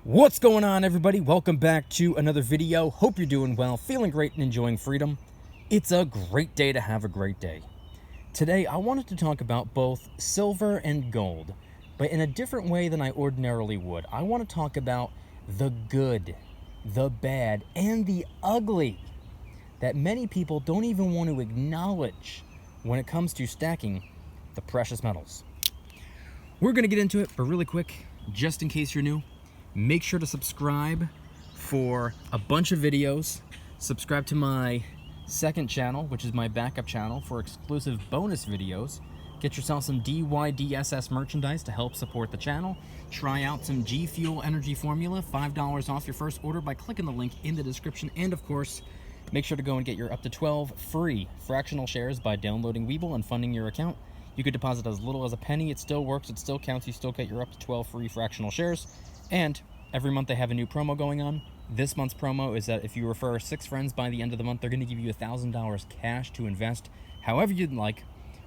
What's going on, everybody? Welcome back to another video. Hope you're doing well, feeling great, and enjoying freedom. It's a great day to have a great day. Today, I wanted to talk about both silver and gold, but in a different way than I ordinarily would. I want to talk about the good, the bad, and the ugly that many people don't even want to acknowledge when it comes to stacking the precious metals. We're going to get into it, but really quick, just in case you're new, make sure to subscribe for a bunch of videos. Subscribe to my second channel, which is my backup channel, for exclusive bonus videos. Get yourself some DYDSS merchandise to help support the channel. Try out some G Fuel Energy Formula, $5 off your first order by clicking the link in the description. And of course, make sure to go and get your up to 12 free fractional shares by downloading Webull and funding your account. You could deposit as little as a penny. It still works, it still counts. You still get your up to 12 free fractional shares. And every month they have a new promo going on. This month's promo is that if you refer 6 friends by the end of the month, they're going to give you $1,000 cash to invest however you'd like.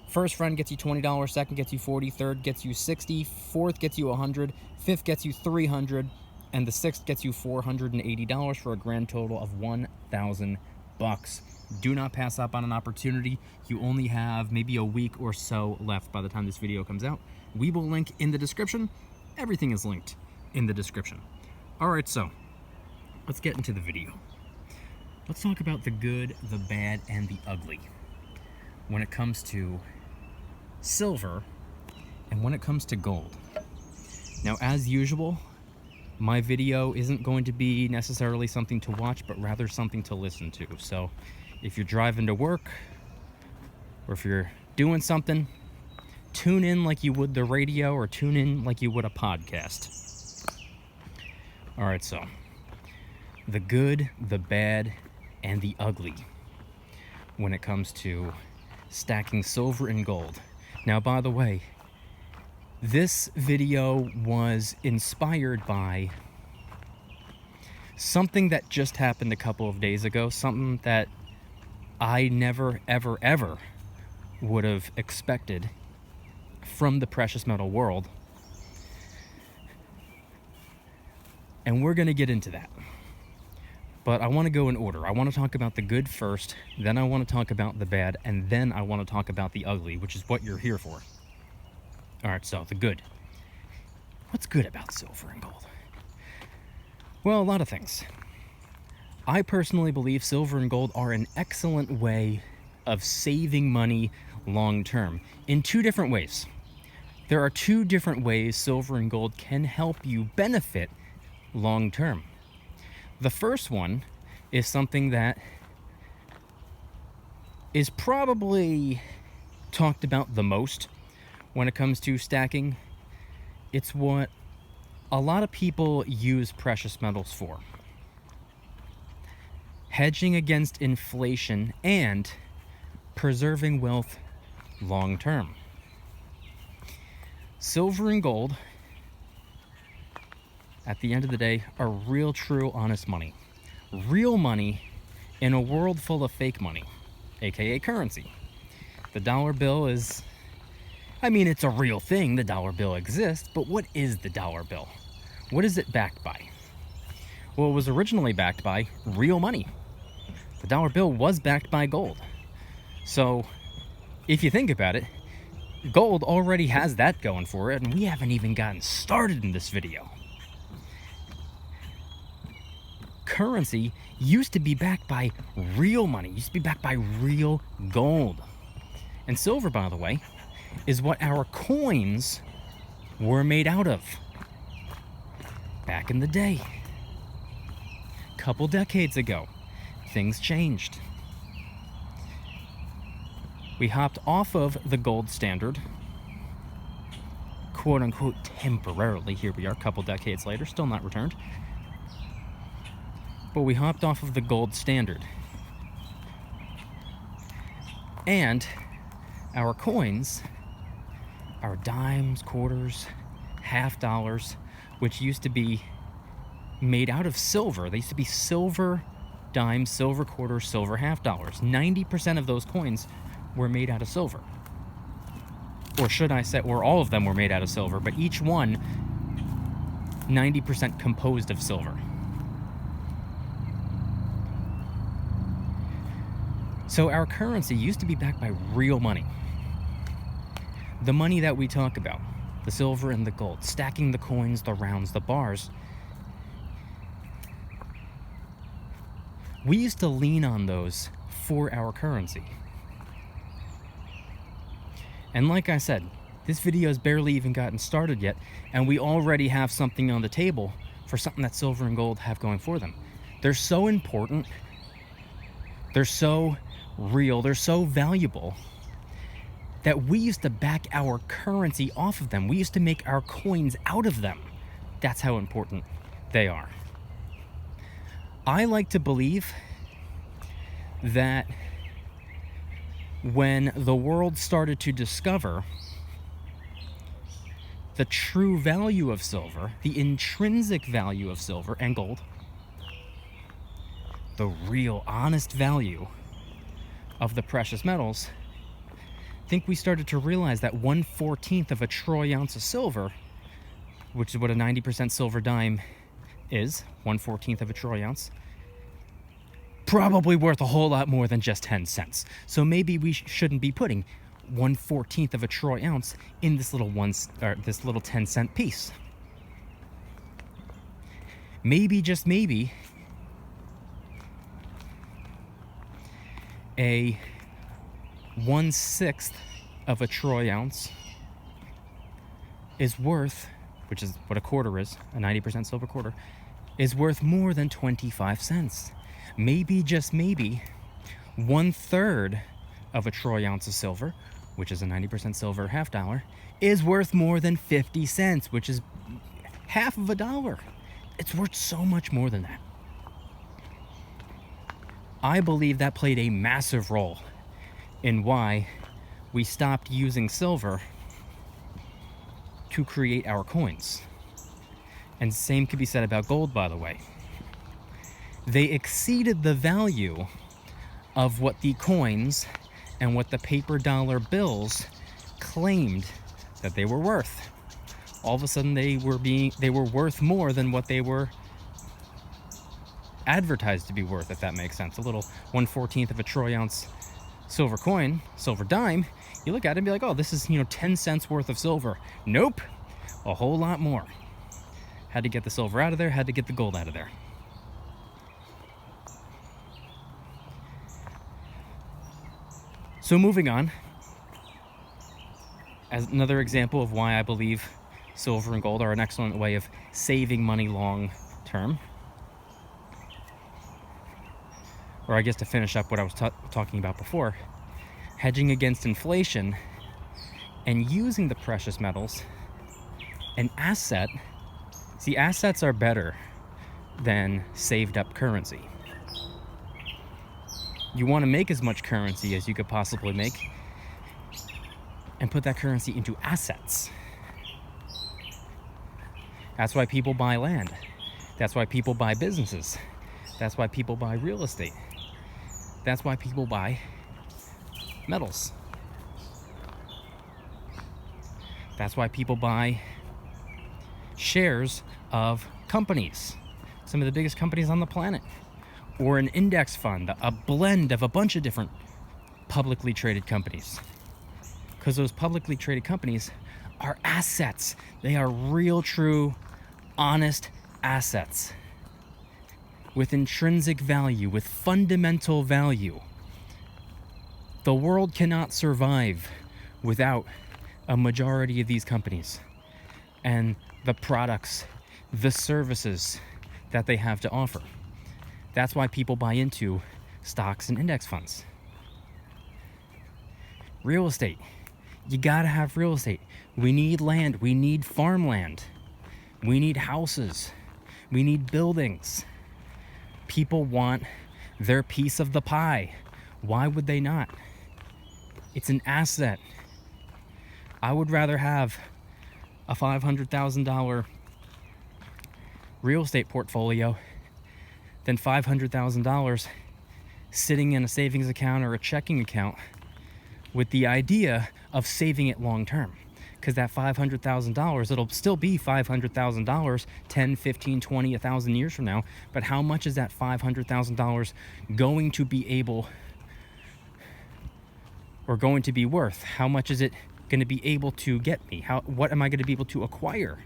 First friend gets you $20, second gets you $40, third gets you $60, fourth gets you $100, fifth gets you $300, and the sixth gets you $480 for a grand total of $1,000. Do not pass up on an opportunity. You only have maybe a week or so left by the time this video comes out. We will link in the description. Everything is linked in the description. Alright, so let's get into the video. Let's talk about the good, the bad, and the ugly when it comes to silver and when it comes to gold. Now, as usual, my video isn't going to be necessarily something to watch, but rather something to listen to. So if you're driving to work or if you're doing something, tune in like you would the radio or tune in like you would a podcast. Alright, so the good, the bad, and the ugly when it comes to stacking silver and gold. Now, by the way, this video was inspired by something that just happened a couple of days ago, something that I never, ever, ever would have expected from the precious metal world. And we're going to get into that. But I want to go in order. I want to talk about the good first, then I want to talk about the bad, and then I want to talk about the ugly, which is what you're here for. Alright, so the good. What's good about silver and gold? Well, a lot of things. I personally believe silver and gold are an excellent way of saving money long term in two different ways. There are two different ways silver and gold can help you benefit long term. The first one is something that is probably talked about the most when it comes to stacking. It's what a lot of people use precious metals for: hedging against inflation and preserving wealth long term. Silver and gold, at the end of the day, are real, true, honest money. Real money in a world full of fake money, aka currency. The dollar bill is, it's a real thing. The dollar bill exists, but what is the dollar bill? What is it backed by? Well, it was originally backed by real money. The dollar bill was backed by gold. So, if you think about it, gold already has that going for it, and we haven't even gotten started in this video. Currency used to be backed by real money, used to be backed by real gold. And silver, by the way, is what our coins were made out of back in the day. A couple decades ago, things changed. We hopped off of the gold standard, quote unquote, temporarily. Here we are, a couple decades later, still not returned. But we hopped off of the gold standard. And our coins, our dimes, quarters, half dollars, which used to be made out of silver. They used to be silver dimes, silver quarters, silver half dollars. 90% of those coins were made out of silver. Or should I say, or all of them were made out of silver, but each one 90% composed of silver. So our currency used to be backed by real money. The money that we talk about, the silver and the gold, stacking the coins, the rounds, the bars. We used to lean on those for our currency. And like I said, this video has barely even gotten started yet, and we already have something on the table for something that silver and gold have going for them. They're so important, they're so real, they're so valuable, that we used to back our currency off of them. We used to make our coins out of them. That's how important they are. I like to believe that when the world started to discover the true value of silver, the intrinsic value of silver and gold, the real honest value of the precious metals, I think we started to realize that 1/14 of a troy ounce of silver, which is what a 90% silver dime is, 1/14 of a troy ounce, probably worth a whole lot more than just 10 cents. So maybe we shouldn't be putting 1/14 of a troy ounce in this little 10-cent piece. Maybe, just maybe, a 1/6 of a troy ounce is worth, which is what a quarter is, a 90% silver quarter, is worth more than 25 cents. Maybe, just maybe, 1/3 of a troy ounce of silver, which is a 90% silver half dollar, is worth more than 50 cents, which is half of a dollar. It's worth so much more than that. I believe that played a massive role in why we stopped using silver to create our coins. And same could be said about gold, by the way. They exceeded the value of what the coins and what the paper dollar bills claimed that they were worth. All of a sudden they were worth more than what they were advertised to be worth, if that makes sense. A little 1/14 of a troy ounce silver coin, silver dime, you look at it and be like, oh, this is, 10 cents worth of silver. Nope, a whole lot more. Had to get the silver out of there, had to get the gold out of there. So moving on, as another example of why I believe silver and gold are an excellent way of saving money long term, or I guess to finish up what I was talking about before, hedging against inflation and using the precious metals, an asset. See, assets are better than saved up currency. You want to make as much currency as you could possibly make and put that currency into assets. That's why people buy land. That's why people buy businesses. That's why people buy real estate. That's why people buy metals. That's why people buy shares of companies, some of the biggest companies on the planet, or an index fund, a blend of a bunch of different publicly traded companies. Because those publicly traded companies are assets. They are real, true, honest assets with intrinsic value, with fundamental value. The world cannot survive without a majority of these companies and the products, the services that they have to offer. That's why people buy into stocks and index funds. Real estate. You gotta have real estate. We need land. We need farmland. We need houses. We need buildings. People want their piece of the pie. Why would they not? It's an asset. I would rather have a $500,000 real estate portfolio than $500,000 sitting in a savings account or a checking account with the idea of saving it long term. because that $500,000, it'll still be $500,000 10, 15, 20, 1,000 years from now. But how much is that $500,000 going to be able, or going to be worth? How much is it going to be able to get me? What am I going to be able to acquire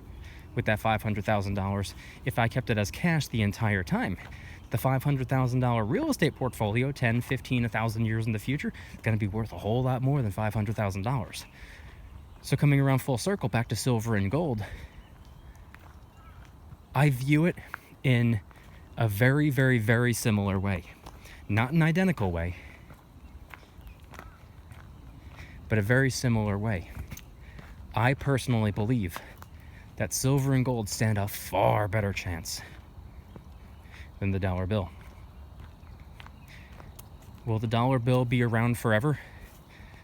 with that $500,000 if I kept it as cash the entire time? The $500,000 real estate portfolio, 10, 15, 1,000 years in the future, is going to be worth a whole lot more than $500,000. So coming around full circle back to silver and gold, I view it in a very, very, very similar way. Not an identical way, but a very similar way. I personally believe that silver and gold stand a far better chance than the dollar bill. Will the dollar bill be around forever?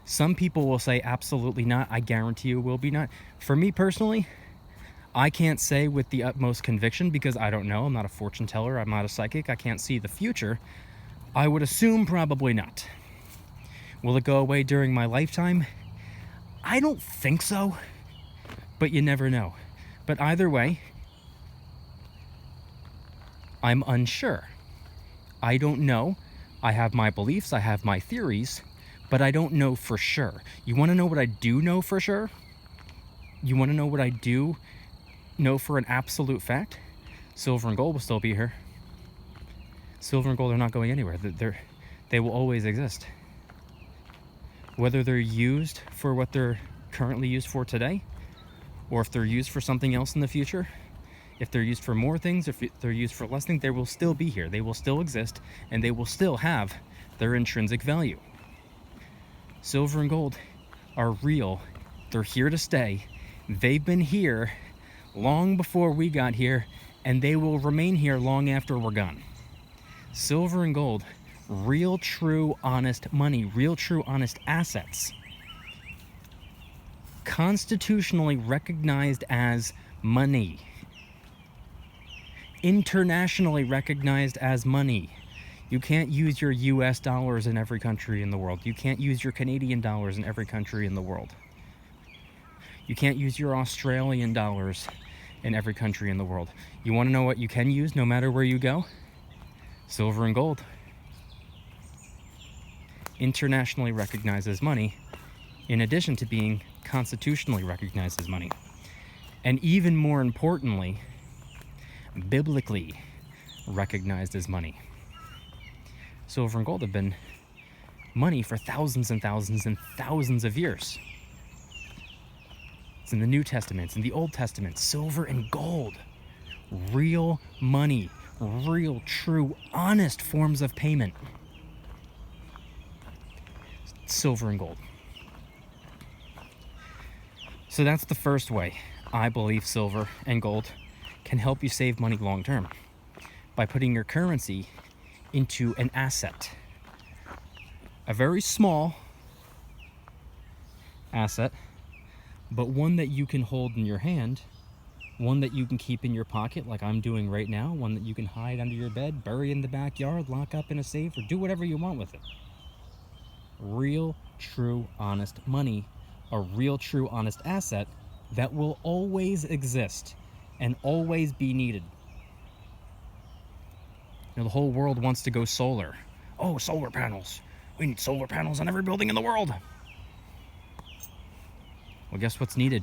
Some people will say absolutely not. I guarantee you will be not. For me personally, I can't say with the utmost conviction because I don't know. I'm not a fortune teller. I'm not a psychic. I can't see the future. I would assume probably not. Will it go away during my lifetime? I don't think so, but you never know. But either way, I'm unsure. I don't know. I have my beliefs, I have my theories, but I don't know for sure. You want to know what I do know for sure? You want to know what I do know for an absolute fact? Silver and gold will still be here. Silver and gold are not going anywhere. They will always exist. Whether they're used for what they're currently used for today, or if they're used for something else in the future, if they're used for more things, if they're used for less things, they will still be here. They will still exist, and they will still have their intrinsic value. Silver and gold are real. They're here to stay. They've been here long before we got here, and they will remain here long after we're gone. Silver and gold, real, true, honest money, real, true, honest assets, constitutionally recognized as money, internationally recognized as money. You can't use your US dollars in every country in the world. You can't use your Canadian dollars in every country in the world. You can't use your Australian dollars in every country in the world. You want to know what you can use no matter where you go? Silver and gold. Internationally recognized as money, in addition to being constitutionally recognized as money. And even more importantly, biblically recognized as money. Silver and gold have been money for thousands and thousands and thousands of years. It's in the New Testament, it's in the Old Testament. Silver and gold, real money, real, true, honest forms of payment. Silver and gold. So that's the first way I believe silver and gold can help you save money long term, by putting your currency into an asset. A very small asset, but one that you can hold in your hand, one that you can keep in your pocket like I'm doing right now, one that you can hide under your bed, bury in the backyard, lock up in a safe, or do whatever you want with it. Real, true, honest money, a real, true, honest asset that will always exist and always be needed. You know, the whole world wants to go solar. Oh, solar panels. We need solar panels on every building in the world. Well, guess what's needed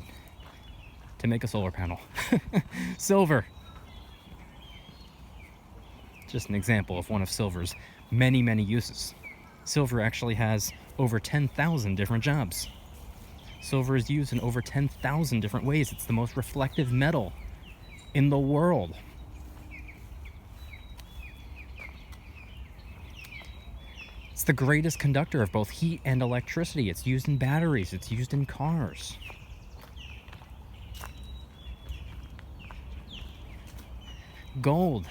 to make a solar panel? Silver. Just an example of one of silver's many, many uses. Silver actually has over 10,000 different jobs. Silver is used in over 10,000 different ways. It's the most reflective metal in the world. It's the greatest conductor of both heat and electricity. It's used in batteries. It's used in cars. Gold,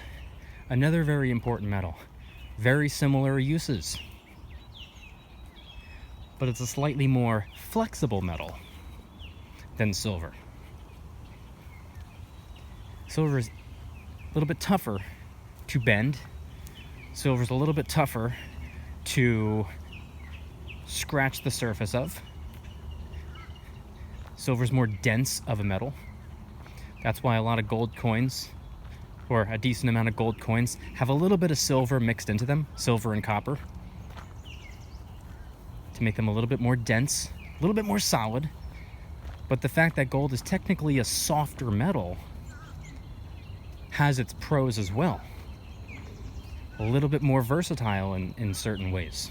another very important metal. Very similar uses. But it's a slightly more flexible metal than silver. Silver is a little bit tougher to bend. Silver is a little bit tougher to scratch the surface of. Silver's more dense of a metal. That's why a lot of gold coins, or a decent amount of gold coins, have a little bit of silver mixed into them, silver and copper, to make them a little bit more dense, a little bit more solid. But the fact that gold is technically a softer metal has its pros as well. A little bit more versatile in certain ways.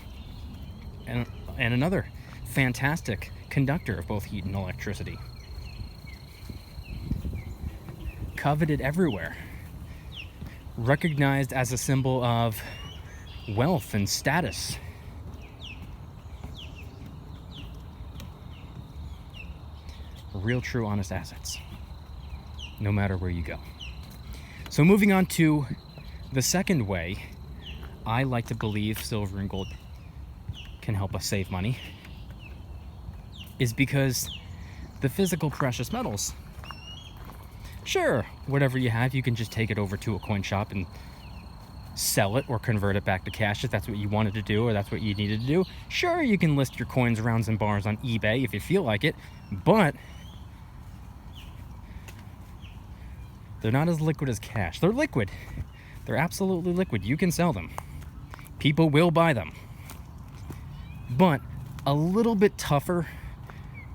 And another fantastic conductor of both heat and electricity. Coveted everywhere. Recognized as a symbol of wealth and status. Real, true, honest assets, no matter where you go. So moving on to the second way I like to believe silver and gold can help us save money is because the physical precious metals, sure, whatever you have, you can just take it over to a coin shop and sell it or convert it back to cash if that's what you wanted to do or that's what you needed to do. Sure, you can list your coins, rounds, and bars on eBay if you feel like it, but they're not as liquid as cash. They're liquid. They're absolutely liquid. You can sell them. People will buy them. But a little bit tougher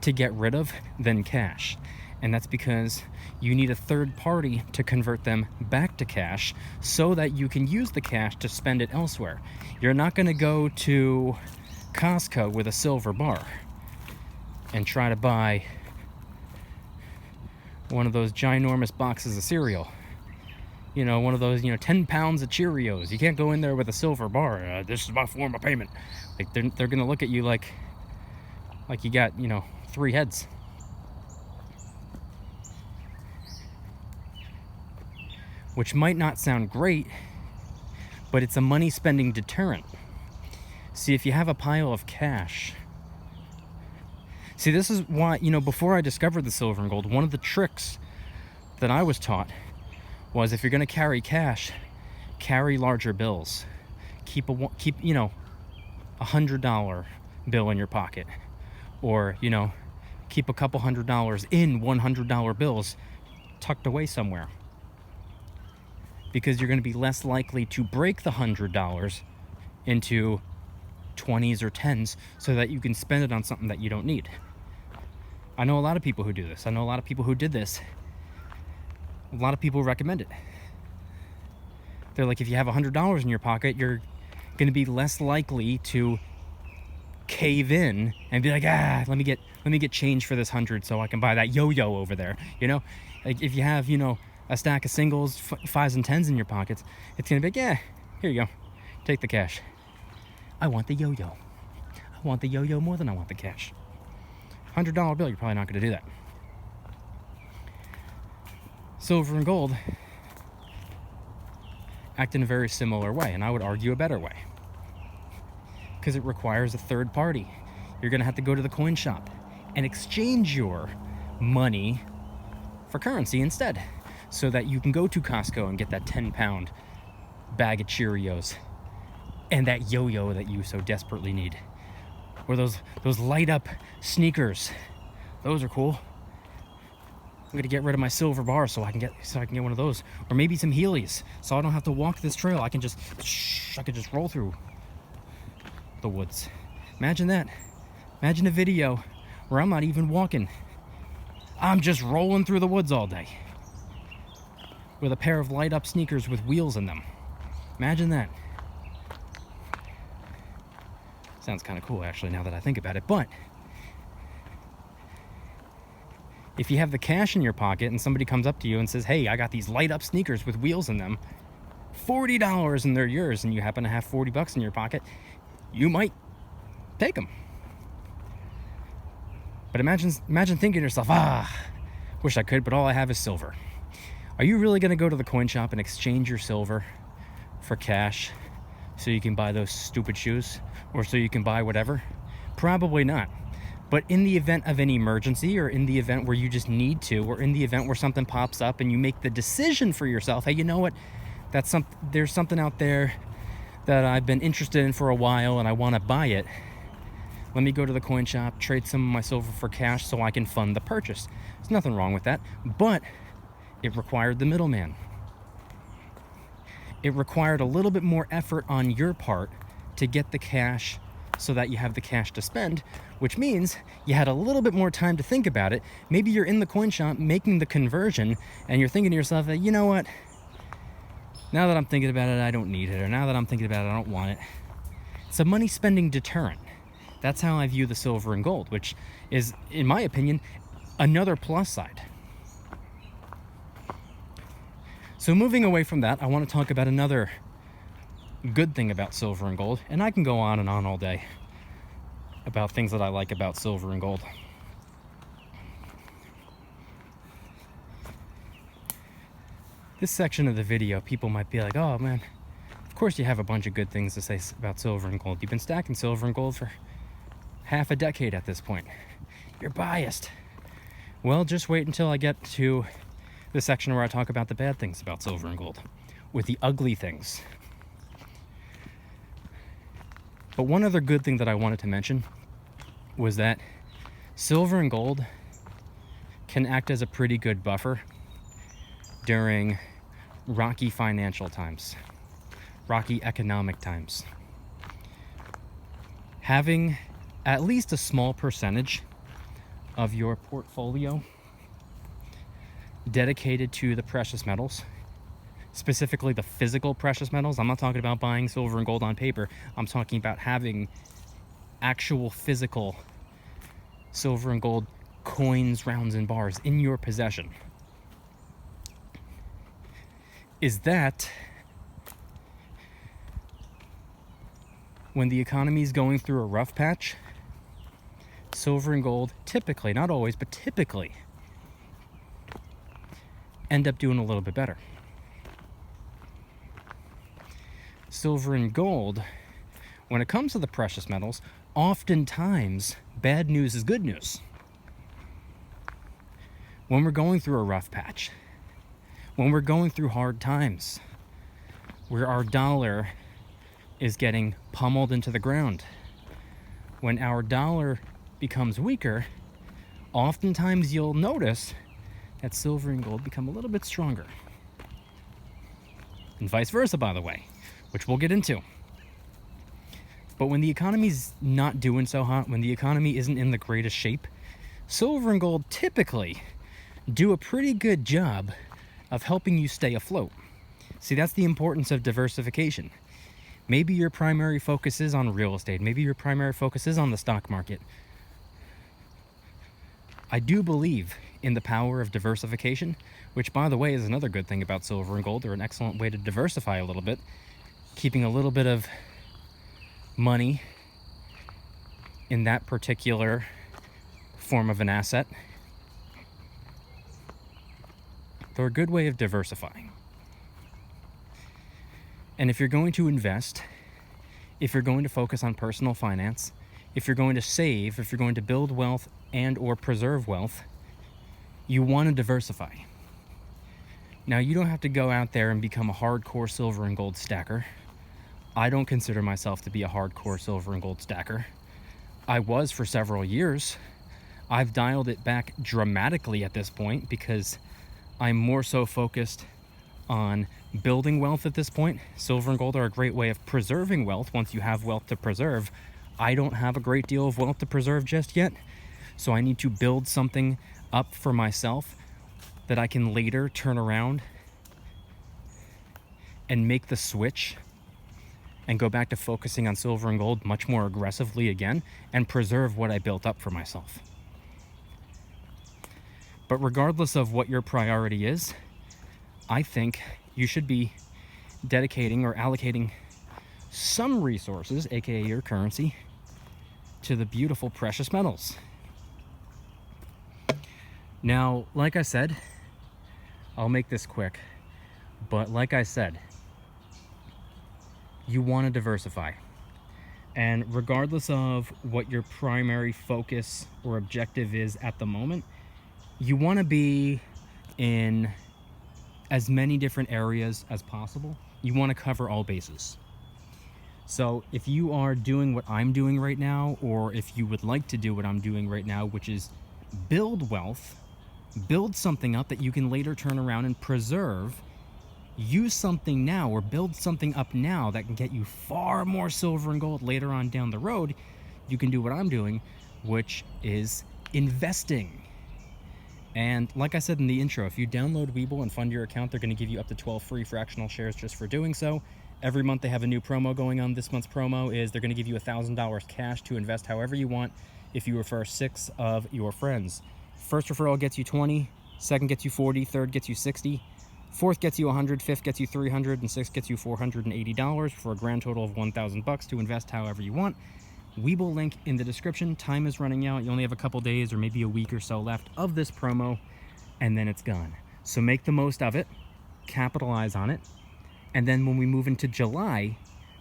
to get rid of than cash. And that's because you need a third party to convert them back to cash so that you can use the cash to spend it elsewhere. You're not going to go to Costco with a silver bar and try to buy one of those ginormous boxes of cereal. You know, one of those, 10 pounds of Cheerios. You can't go in there with a silver bar. This is my form of payment. Like, they're going to look at you like you got, 3 heads. Which might not sound great, but it's a money spending deterrent. See, if you have a pile of cash. See, this is why, before I discovered the silver and gold, one of the tricks that I was taught was if you're going to carry cash, carry larger bills. Keep $100 bill in your pocket, or keep a couple $100 in $100 bills tucked away somewhere, because you're going to be less likely to break the $100 into 20s or 10s so that you can spend it on something that you don't need. I know a lot of people who do this. I know a lot of people who did this. A lot of people recommend it. They're like, if you have $100 in your pocket, you're going to be less likely to cave in and be like, let me get change for this 100 so I can buy that yo-yo over there. Like if you have, a stack of singles, 5s and 10s in your pockets, it's going to be like, here you go. Take the cash. I want the yo-yo. I want the yo-yo more than I want the cash. $100 bill, you're probably not going to do that. Silver and gold act in a very similar way, and I would argue a better way, because it requires a third party. You're going to have to go to the coin shop and exchange your money for currency instead, so that you can go to Costco and get that 10-pound bag of Cheerios and that yo-yo that you so desperately need, or those light up sneakers. Those are cool. I'm gonna get rid of my silver bar so I can get one of those, or maybe some Heelys, so I don't have to walk this trail. I can just roll through the woods. Imagine that. Imagine a video where I'm not even walking. I'm just rolling through the woods all day with a pair of light up sneakers with wheels in them. Imagine that. Sounds kind of cool, actually, now that I think about it. But if you have the cash in your pocket and somebody comes up to you and says, hey, I got these light up sneakers with wheels in them, $40, and they're yours, and you happen to have $40 in your pocket, you might take them. But imagine thinking to yourself, wish I could, but all I have is silver. Are you really going to go to the coin shop and exchange your silver for cash so you can buy those stupid shoes, or so you can buy whatever? Probably not. But in the event of an emergency, or in the event where you just need to, or in the event where something pops up and you make the decision for yourself, hey, you know what? There's something out there that I've been interested in for a while and I want to buy it. let me go to the coin shop, trade some of my silver for cash so I can fund the purchase. There's nothing wrong with that, but it required the middleman. It required a little bit more effort on your part to get the cash so that you have the cash to spend, which means you had a little bit more time to think about it. Maybe you're in the coin shop making the conversion and you're thinking to yourself, you know what? Now that I'm thinking about it, I don't need it. Or now that I'm thinking about it, I don't want it. It's a money spending deterrent. That's how I view the silver and gold, which is, in my opinion, another plus side. So moving away from that, I want to talk about another good thing about silver and gold, and I can go on and on all day about things that I like about silver and gold. This section of the video, people might be like, oh man, of course you have a bunch of good things to say about silver and gold. You've been stacking silver and gold for half a decade at this point. You're biased. Well, just wait until I get to the section where I talk about the bad things about silver and gold, with the ugly things. But one other good thing that I wanted to mention was that silver and gold can act as a pretty good buffer during rocky financial times, rocky economic times. Having at least a small percentage of your portfolio dedicated to the precious metals, specifically the physical precious metals. I'm not talking about buying silver and gold on paper. I'm talking about having actual physical silver and gold coins, rounds, and bars in your possession. Is that when the economy is going through a rough patch, silver and gold typically, not always, but typically end up doing a little bit better. Silver and gold, when it comes to the precious metals, oftentimes bad news is good news. When we're going through a rough patch, when we're going through hard times, where our dollar is getting pummeled into the ground, when our dollar becomes weaker, oftentimes you'll notice that silver and gold become a little bit stronger. And vice versa, by the way, which we'll get into. But when the economy's not doing so hot, when the economy isn't in the greatest shape, silver and gold typically do a pretty good job of helping you stay afloat. See, that's the importance of diversification. Maybe your primary focus is on real estate. Maybe your primary focus is on the stock market. I do believe in the power of diversification, which, by the way, is another good thing about silver and gold. They're an excellent way to diversify a little bit, keeping a little bit of money in that particular form of an asset. They're a good way of diversifying. And if you're going to invest, if you're going to focus on personal finance, if you're going to save, if you're going to build wealth and or preserve wealth, you want to diversify. Now, you don't have to go out there and become a hardcore silver and gold stacker. I don't consider myself to be a hardcore silver and gold stacker. I was for several years. I've dialed it back dramatically at this point because I'm more so focused on building wealth at this point. Silver and gold are a great way of preserving wealth once you have wealth to preserve. I don't have a great deal of wealth to preserve just yet, so I need to build something up for myself that I can later turn around and make the switch and go back to focusing on silver and gold much more aggressively again and preserve what I built up for myself. But regardless of what your priority is, I think you should be dedicating or allocating some resources, aka your currency, to the beautiful precious metals. Now, like I said, I'll make this quick, but like I said, you want to diversify. And regardless of what your primary focus or objective is at the moment, you want to be in as many different areas as possible. You want to cover all bases. So if you are doing what I'm doing right now, or if you would like to do what I'm doing right now, which is build wealth, build something up that you can later turn around and preserve, use something now or build something up now that can get you far more silver and gold later on down the road, you can do what I'm doing, which is investing. And like I said in the intro, if you download Webull and fund your account, they're going to give you up to 12 free fractional shares just for doing so. Every month they have a new promo going on. This month's promo is they're going to give you $1,000 cash to invest however you want if you refer 6 of your friends. First referral gets you 20, second gets you 40, third gets you 60, fourth gets you 100, fifth gets you 300, and sixth gets you $480 for a grand total of $1,000 to invest however you want. Webull link in the description. Time is running out. You only have a couple days or maybe a week or so left of this promo, and then it's gone. So make the most of it, capitalize on it, and then when we move into July,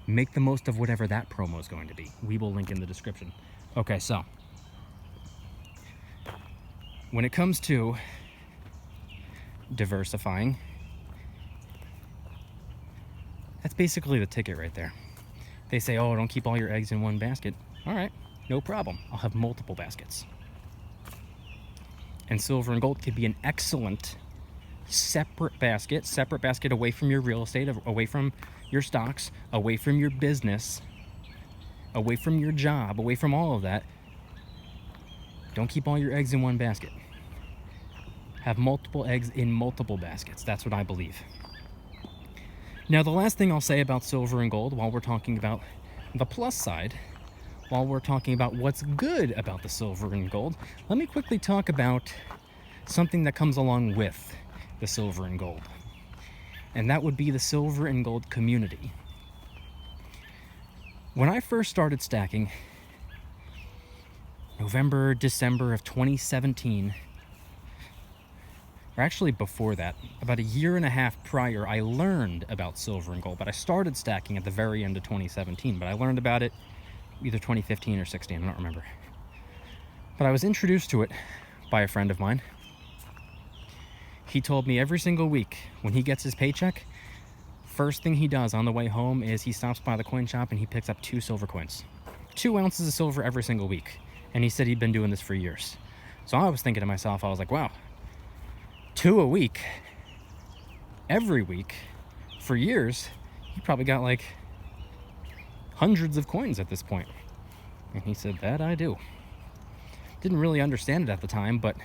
make the most of whatever that promo is going to be. Webull link in the description. Okay, so when it comes to diversifying, that's basically the ticket right there. They say, oh, don't keep all your eggs in one basket. All right, no problem. I'll have multiple baskets. And silver and gold could be an excellent separate basket away from your real estate, away from your stocks, away from your business, away from your job, away from all of that. Don't keep all your eggs in one basket. Have multiple eggs in multiple baskets. That's what I believe. Now, the last thing I'll say about silver and gold while we're talking about the plus side, while we're talking about what's good about the silver and gold, let me quickly talk about something that comes along with the silver and gold. And that would be the silver and gold community. When I first started stacking, November, December of 2017, or actually before that, about a year and a half prior, I learned about silver and gold, but I started stacking at the very end of 2017, but I learned about it either 2015 or 16, I don't remember. But I was introduced to it by a friend of mine. He told me every single week when he gets his paycheck, first thing he does on the way home is he stops by the coin shop and he picks up 2 silver coins. 2 ounces of silver every single week. And he said he'd been doing this for years. So I was thinking to myself, I was like, wow, 2 a week, every week, for years, he probably got like hundreds of coins at this point. And he said, that I do. Didn't really understand it at the time, but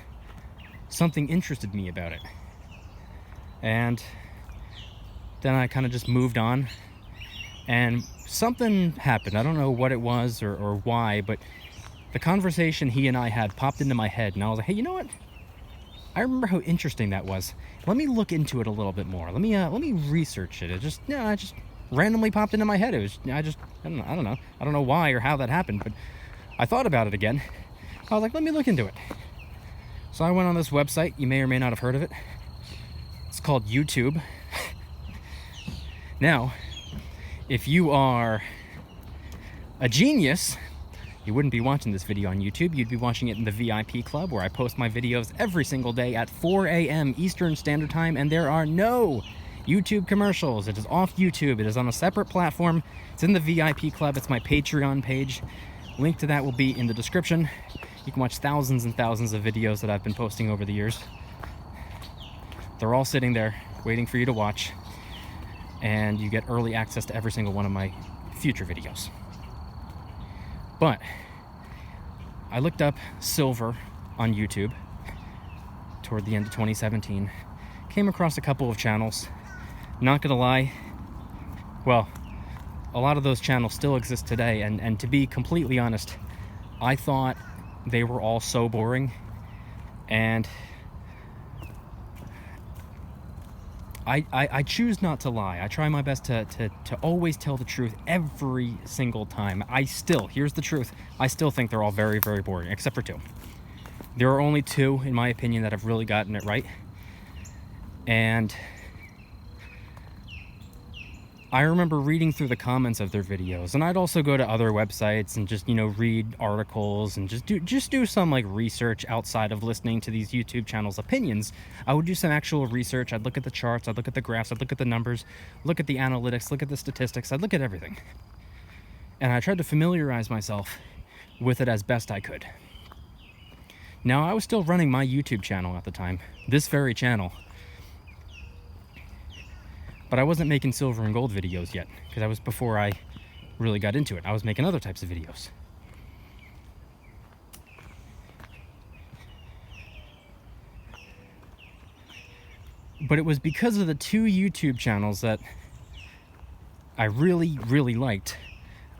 something interested me about it. And then I kind of just moved on, and something happened. I don't know what it was or why, but the conversation he and I had popped into my head, and I was like, hey, you know what? I remember how interesting that was. Let me look into it a little bit more. Let me research it. It just randomly popped into my head. It was I don't know. I don't know why or how that happened, but I thought about it again. I was like, let me look into it. So I went on this website. You may or may not have heard of it. It's called YouTube. Now, if you are a genius, you wouldn't be watching this video on YouTube. You'd be watching it in the VIP club, where I post my videos every single day at 4 a.m. Eastern Standard Time, and there are no YouTube commercials. It is off YouTube. It is on a separate platform. It's in the VIP club. It's my Patreon page. Link to that will be in the description. You can watch thousands and thousands of videos that I've been posting over the years. They're all sitting there waiting for you to watch, and you get early access to every single one of my future videos. But I looked up silver on YouTube toward the end of 2017, came across a couple of channels. Not gonna lie, well, a lot of those channels still exist today, and to be completely honest, I thought they were all so boring, and I choose not to lie. I try my best to always tell the truth every single time. Here's the truth, I still think they're all very, very boring, except for 2. There are only 2, in my opinion, that have really gotten it right. And I remember reading through the comments of their videos, and I'd also go to other websites and just, read articles and just do some like research outside of listening to these YouTube channels' opinions. I would do some actual research. I'd look at the charts, I'd look at the graphs, I'd look at the numbers, look at the analytics, look at the statistics, I'd look at everything. and I tried to familiarize myself with it as best I could. Now, I was still running my YouTube channel at the time, this very channel, but I wasn't making silver and gold videos yet, because that was before I really got into it. I was making other types of videos. But it was because of the two YouTube channels that I really, really liked,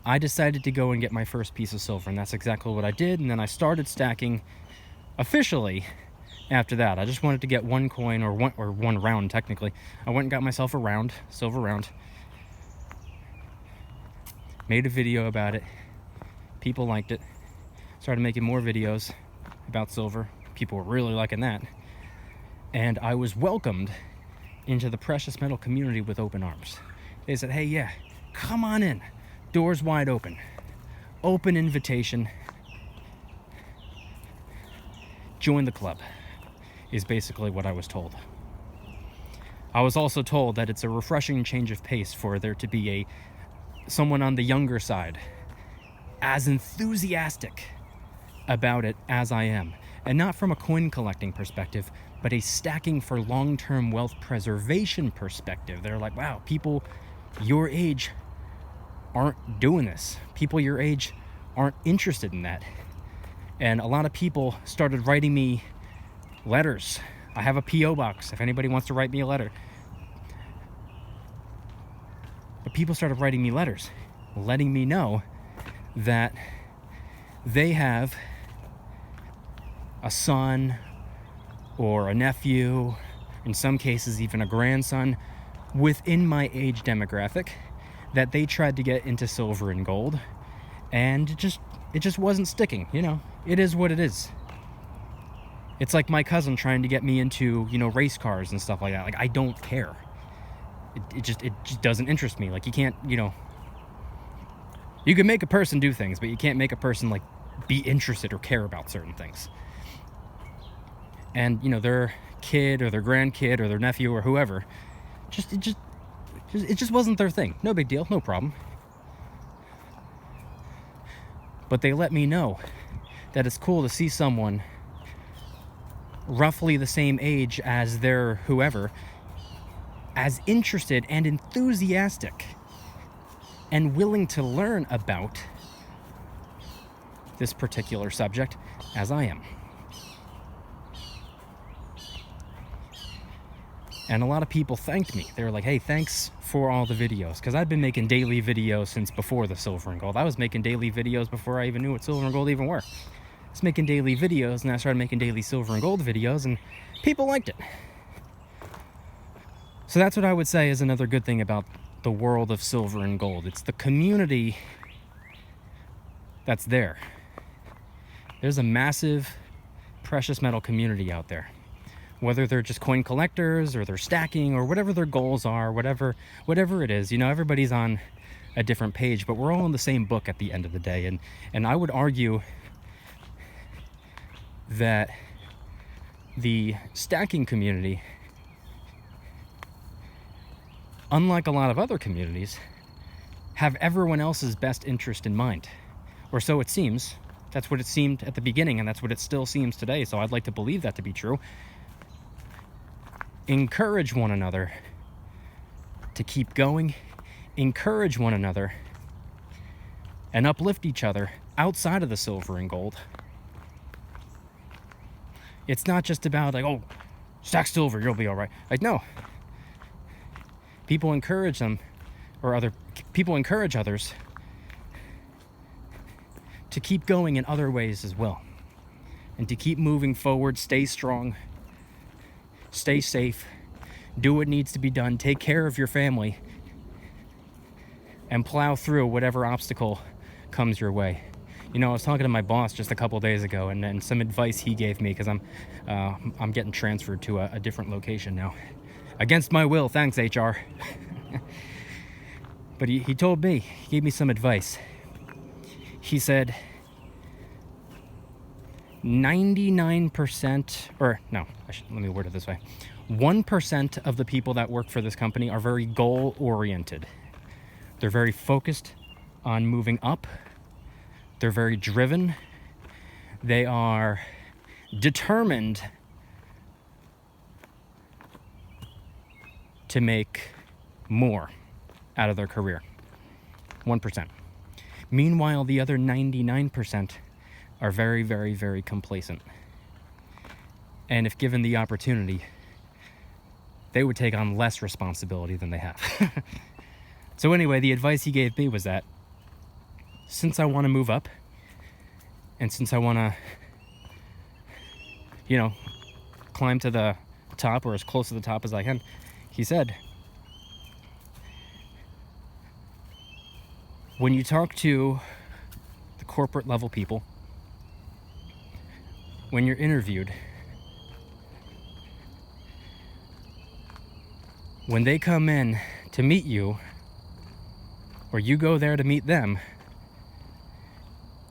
I decided to go and get my first piece of silver, and that's exactly what I did. And then I started stacking officially after that. I just wanted to get one coin, or one round technically. I went and got myself a round, silver round. Made a video about it. People liked it. Started making more videos about silver. People were really liking that. And I was welcomed into the precious metal community with open arms. They said, hey, yeah, come on in. Doors wide open. Open invitation. Join the club, is basically what I was told. I was also told that it's a refreshing change of pace for there to be someone on the younger side as enthusiastic about it as I am. And not from a coin collecting perspective, but a stacking for long-term wealth preservation perspective. They're like, wow, people your age aren't doing this. People your age aren't interested in that. And a lot of people started writing me letters. I have a P.O. box if anybody wants to write me a letter. But people started writing me letters, letting me know that they have a son or a nephew, in some cases even a grandson, within my age demographic, that they tried to get into silver and gold, and it just wasn't sticking. You know, it is what it is. It's like my cousin trying to get me into, you know, race cars and stuff like that. Like, I don't care. It just doesn't interest me. Like, you can't, you know, you can make a person do things, but you can't make a person like be interested or care about certain things. And, you know, their kid or their grandkid or their nephew or whoever, it just wasn't their thing. No big deal, no problem. But they let me know that it's cool to see someone roughly the same age as their whoever, as interested and enthusiastic and willing to learn about this particular subject as I am. And a lot of people thanked me. They were like, hey, thanks for all the videos. Because I'd been making daily videos since before the silver and gold. I was making daily videos before I even knew what silver and gold even were. I was making daily videos, and I started making daily silver and gold videos, and people liked it. So that's what I would say is another good thing about the world of silver and gold. It's the community that's there. There's a massive precious metal community out there. Whether they're just coin collectors or they're stacking or whatever their goals are, whatever it is, you know, everybody's on a different page, but we're all in the same book at the end of the day. And I would argue that the stacking community, unlike a lot of other communities, have everyone else's best interest in mind. Or so it seems. That's what it seemed at the beginning, and that's what it still seems today. So I'd like to believe that to be true. Encourage one another to keep going, encourage one another, and uplift each other outside of the silver and gold. It's not just about like, oh, stack silver, you'll be all right. Like, no. People encourage them, or other people encourage others to keep going in other ways as well, and to keep moving forward, stay strong, stay safe, do what needs to be done, take care of your family, and plow through whatever obstacle comes your way. You know, I was talking to my boss just a couple days ago, and some advice he gave me, because I'm getting transferred to a different location now. Against my will, thanks, HR. But he told me, he gave me some advice. He said, 99%, or no, let me word it this way. 1% of the people that work for this company are very goal-oriented. They're very focused on moving up. They're very driven. They are determined to make more out of their career. 1%. Meanwhile, the other 99% are very, very, very complacent. And if given the opportunity, they would take on less responsibility than they have. So anyway, the advice he gave me was that since I want to move up, and since I want to, you know, climb to the top or as close to the top as I can, he said, when you talk to the corporate level people, when you're interviewed, when they come in to meet you, or you go there to meet them,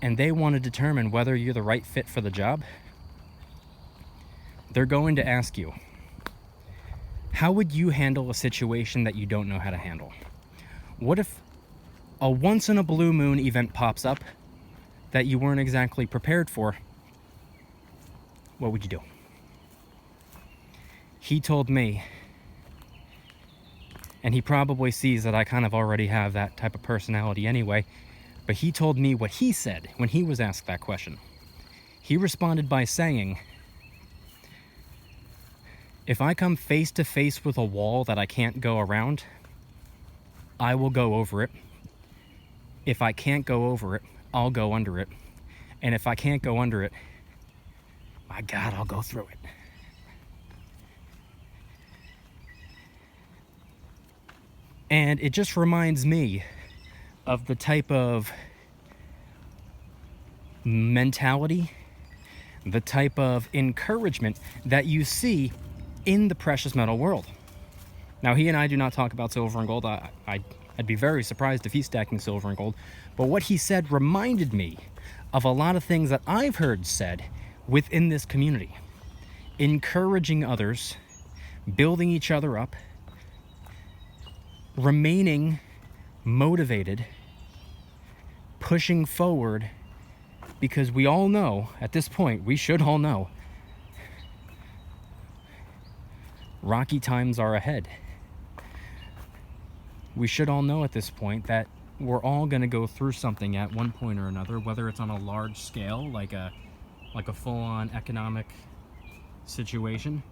and they want to determine whether you're the right fit for the job, they're going to ask you, how would you handle a situation that you don't know how to handle? What if a once-in-a-blue moon event pops up that you weren't exactly prepared for? What would you do? He told me, and he probably sees that I kind of already have that type of personality anyway, but he told me what he said when he was asked that question. He responded by saying, if I come face to face with a wall that I can't go around, I will go over it. If I can't go over it, I'll go under it. And if I can't go under it, my God, I'll go through it. And it just reminds me of the type of mentality, the type of encouragement that you see in the precious metal world. Now, he and I do not talk about silver and gold. I'd be very surprised if he's stacking silver and gold. But what he said reminded me of a lot of things that I've heard said within this community. Encouraging others, building each other up, remaining motivated, pushing forward, because we all know, at this point, we should all know, rocky times are ahead. We should all know at this point that we're all going to go through something at one point or another, whether it's on a large scale, like a full-on economic situation,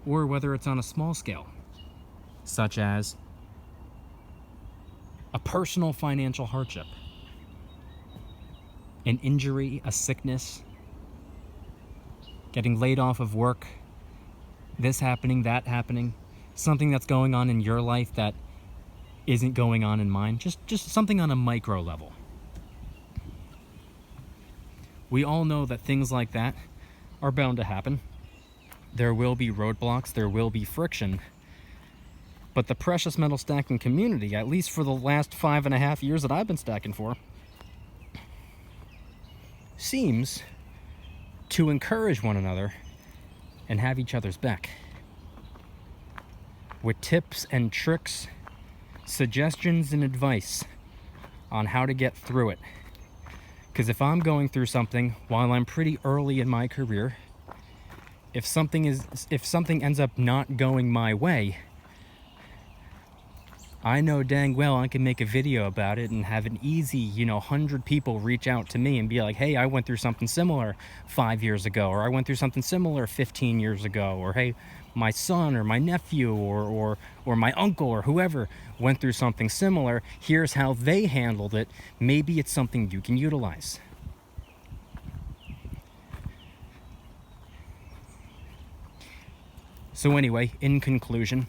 or whether it's on a small scale, such as a personal financial hardship, an injury, a sickness, getting laid off of work, this happening, that happening, something that's going on in your life that isn't going on in mine, just something on a micro level. We all know that things like that are bound to happen. There will be roadblocks, there will be friction, but the precious metal stacking community, at least for the last 5.5 years that I've been stacking for, seems to encourage one another and have each other's back with tips and tricks, suggestions and advice on how to get through it. Because if I'm going through something while I'm pretty early in my career, if something ends up not going my way, I know dang well I can make a video about it and have an easy, 100 people reach out to me and be like, hey, I went through something similar 5 years ago, or I went through something similar 15 years ago, or hey, my son or my nephew or my uncle or whoever went through something similar. Here's how they handled it. Maybe it's something you can utilize. So anyway, in conclusion,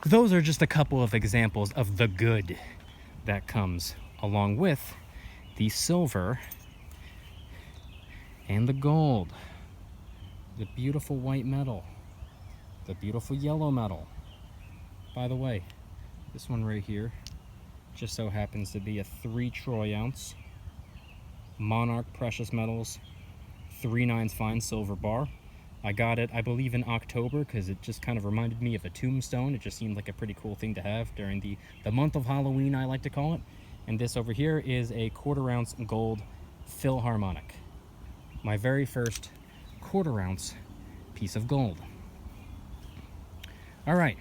those are just a couple of examples of the good that comes along with the silver and the gold, the beautiful white metal, the beautiful yellow metal. By the way, this one right here just so happens to be a 3 troy ounce Monarch Precious Metals 3/9 fine silver bar. I got it, I believe, in October because it just kind of reminded me of a tombstone. It just seemed like a pretty cool thing to have during the month of Halloween, I like to call it. And this over here is a 1/4 ounce gold Philharmonic. My very first 1/4 ounce piece of gold. All right,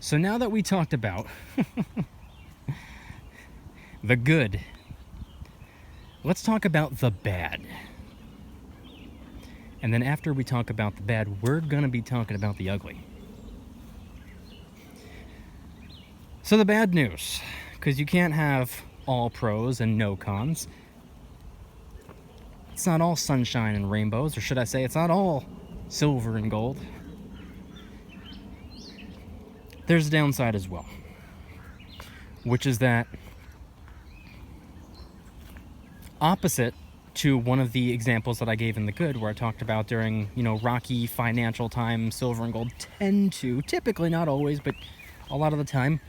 so now that we talked about the good, let's talk about the bad. And then after we talk about the bad, we're gonna be talking about the ugly. So the bad news, because you can't have all pros and no cons. It's not all sunshine and rainbows, or should I say it's not all silver and gold. There's a downside as well, which is that opposite to one of the examples that I gave in the good, where I talked about during, rocky financial times, silver and gold tend to, typically, not always, but a lot of the time,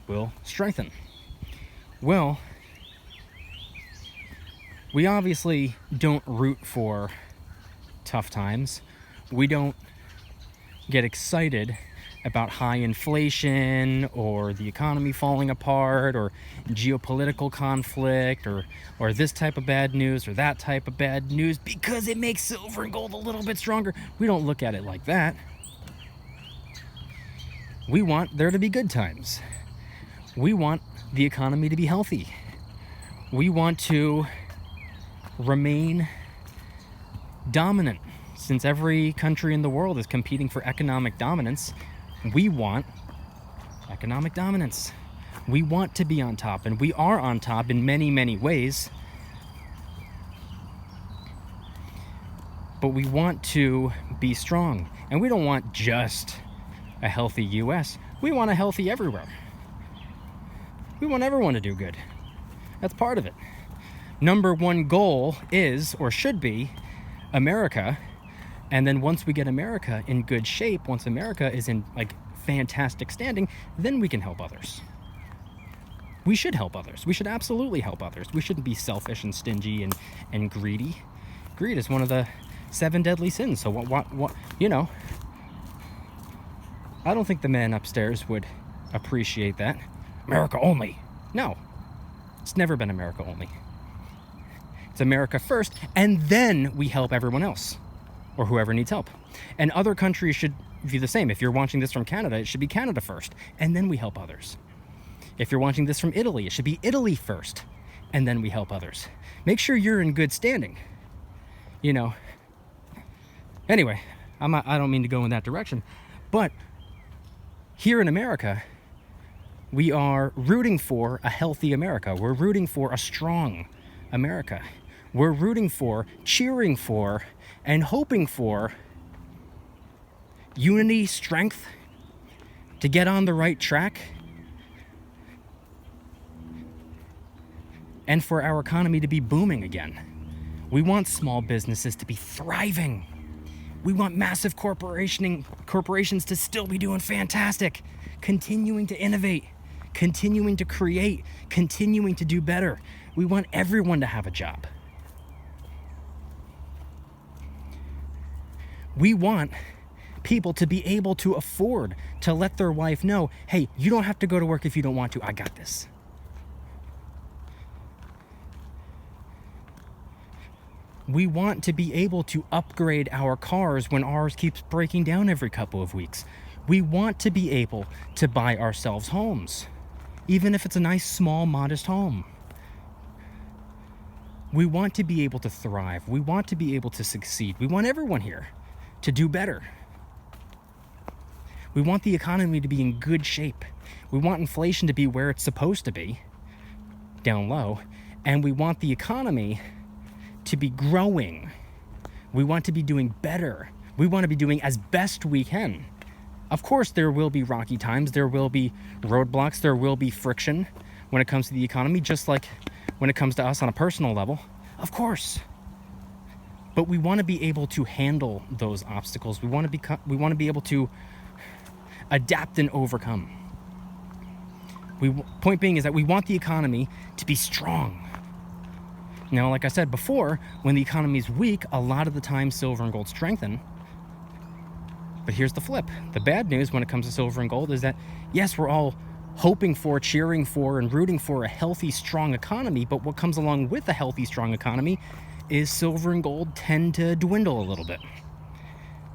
will strengthen. Well, we obviously don't root for tough times. We don't get excited about high inflation or the economy falling apart or geopolitical conflict or this type of bad news or that type of bad news because it makes silver and gold a little bit stronger. We don't look at it like that. We want there to be good times. We want the economy to be healthy. We want to remain dominant. Since every country in the world is competing for economic dominance, we want economic dominance. We want to be on top, and we are on top in many, many ways. But we want to be strong, and we don't want just a healthy US. We want a healthy everywhere. We want everyone to do good. That's part of it. Number one goal is, or should be, America. And then once we get America in good shape, once America is in fantastic standing, then we can help others. We should help others. We should absolutely help others. We shouldn't be selfish and stingy and greedy. Greed is one of the 7 deadly sins. So what I don't think the man upstairs would appreciate that. America only. No. It's never been America only. It's America first, and then we help everyone else, or whoever needs help. And other countries should view the same. If you're watching this from Canada, it should be Canada first, and then we help others. If you're watching this from Italy, it should be Italy first, and then we help others. Make sure you're in good standing. Anyway, I don't mean to go in that direction, but here in America, we are rooting for a healthy America. We're rooting for a strong America. We're rooting for, cheering for, and hoping for unity, strength, to get on the right track, and for our economy to be booming again. We want small businesses to be thriving. We want massive corporations to still be doing fantastic, continuing to innovate, continuing to create, continuing to do better. We want everyone to have a job. We want people to be able to afford to let their wife know, hey, you don't have to go to work if you don't want to. I got this. We want to be able to upgrade our cars when ours keeps breaking down every couple of weeks. We want to be able to buy ourselves homes, even if it's a nice, small, modest home. We want to be able to thrive. We want to be able to succeed. We want everyone here to do better. We want the economy to be in good shape. We want inflation to be where it's supposed to be, down low, and we want the economy to be growing. We want to be doing better. We want to be doing as best we can. Of course, there will be rocky times. There will be roadblocks. There will be friction when it comes to the economy, just like when it comes to us on a personal level. Of course. But we want to be able to handle those obstacles. We want to be able to adapt and overcome. Point being is that we want the economy to be strong. Now, like I said before, when the economy is weak, a lot of the time silver and gold strengthen. But here's the flip. The bad news when it comes to silver and gold is that, yes, we're all hoping for, cheering for, and rooting for a healthy, strong economy. But what comes along with a healthy, strong economy is silver and gold tend to dwindle a little bit.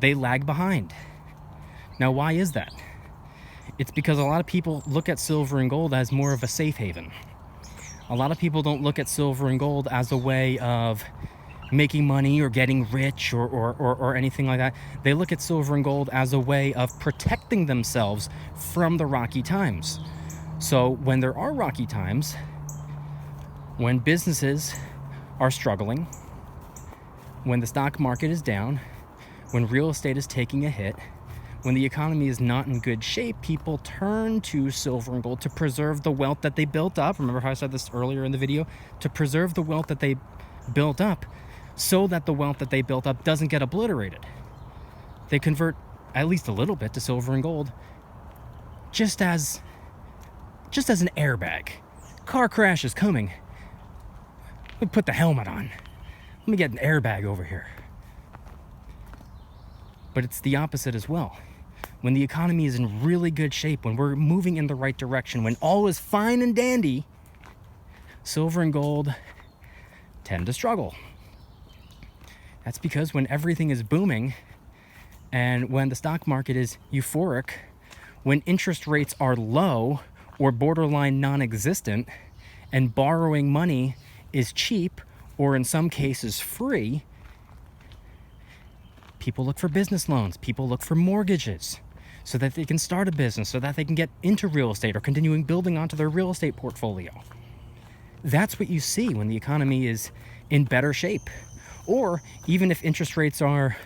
They lag behind. Now, why is that? It's because a lot of people look at silver and gold as more of a safe haven. A lot of people don't look at silver and gold as a way of making money or getting rich or anything like that. They look at silver and gold as a way of protecting themselves from the rocky times. So when there are rocky times, when businesses are struggling, when the stock market is down, when real estate is taking a hit, when the economy is not in good shape, people turn to silver and gold to preserve the wealth that they built up. Remember how I said this earlier in the video? To preserve the wealth that they built up so that the wealth that they built up doesn't get obliterated. They convert at least a little bit to silver and gold just as an airbag. Car crash is coming. Let me put the helmet on. Let me get an airbag over here. But it's the opposite as well. When the economy is in really good shape, when we're moving in the right direction, when all is fine and dandy, silver and gold tend to struggle. That's because when everything is booming and when the stock market is euphoric, when interest rates are low or borderline non-existent, and borrowing money is cheap or in some cases free, people look for business loans, people look for mortgages so that they can start a business, so that they can get into real estate or continuing building onto their real estate portfolio. That's what you see when the economy is in better shape. Or even if interest rates are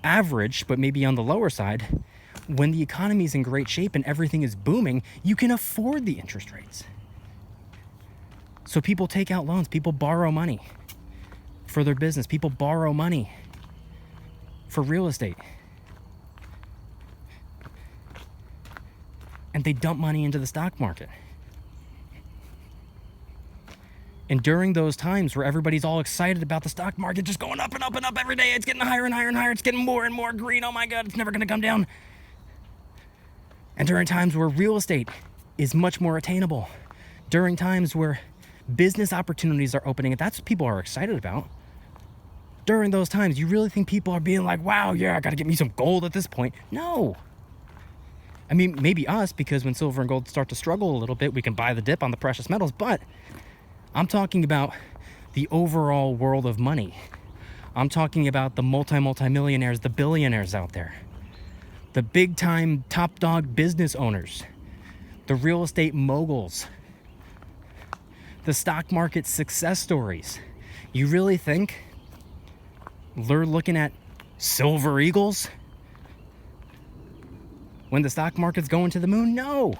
average, but maybe on the lower side, when the economy is in great shape and everything is booming, you can afford the interest rates. So people take out loans, people borrow money for their business, people borrow money for real estate. And they dump money into the stock market. And during those times where everybody's all excited about the stock market just going up and up and up every day, it's getting higher and higher and higher, it's getting more and more green, oh my God, it's never gonna come down. And during times where real estate is much more attainable, during times where business opportunities are opening, and that's what people are excited about. During those times, you really think people are being like, wow, yeah, I gotta get me some gold at this point? No. I mean, maybe us, because when silver and gold start to struggle a little bit, we can buy the dip on the precious metals, but I'm talking about the overall world of money. I'm talking about the multi-millionaires, the billionaires out there, the big-time top-dog business owners, the real estate moguls, the stock market success stories. You really think they're looking at silver eagles when the stock market's going to the moon? No.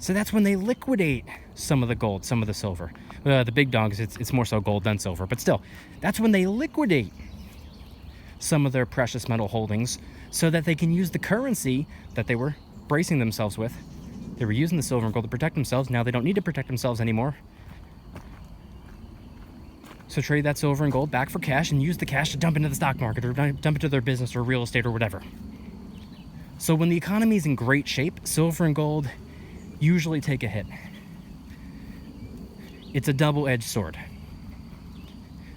So that's when they liquidate some of the gold, some of the silver. The big dogs, it's more so gold than silver, but still, that's when they liquidate some of their precious metal holdings so that they can use the currency that they were bracing themselves with. They were using the silver and gold to protect themselves. Now they don't need to protect themselves anymore. So trade that silver and gold back for cash and use the cash to dump into the stock market or dump into their business or real estate or whatever. So when the economy is in great shape, silver and gold usually take a hit. It's a double-edged sword.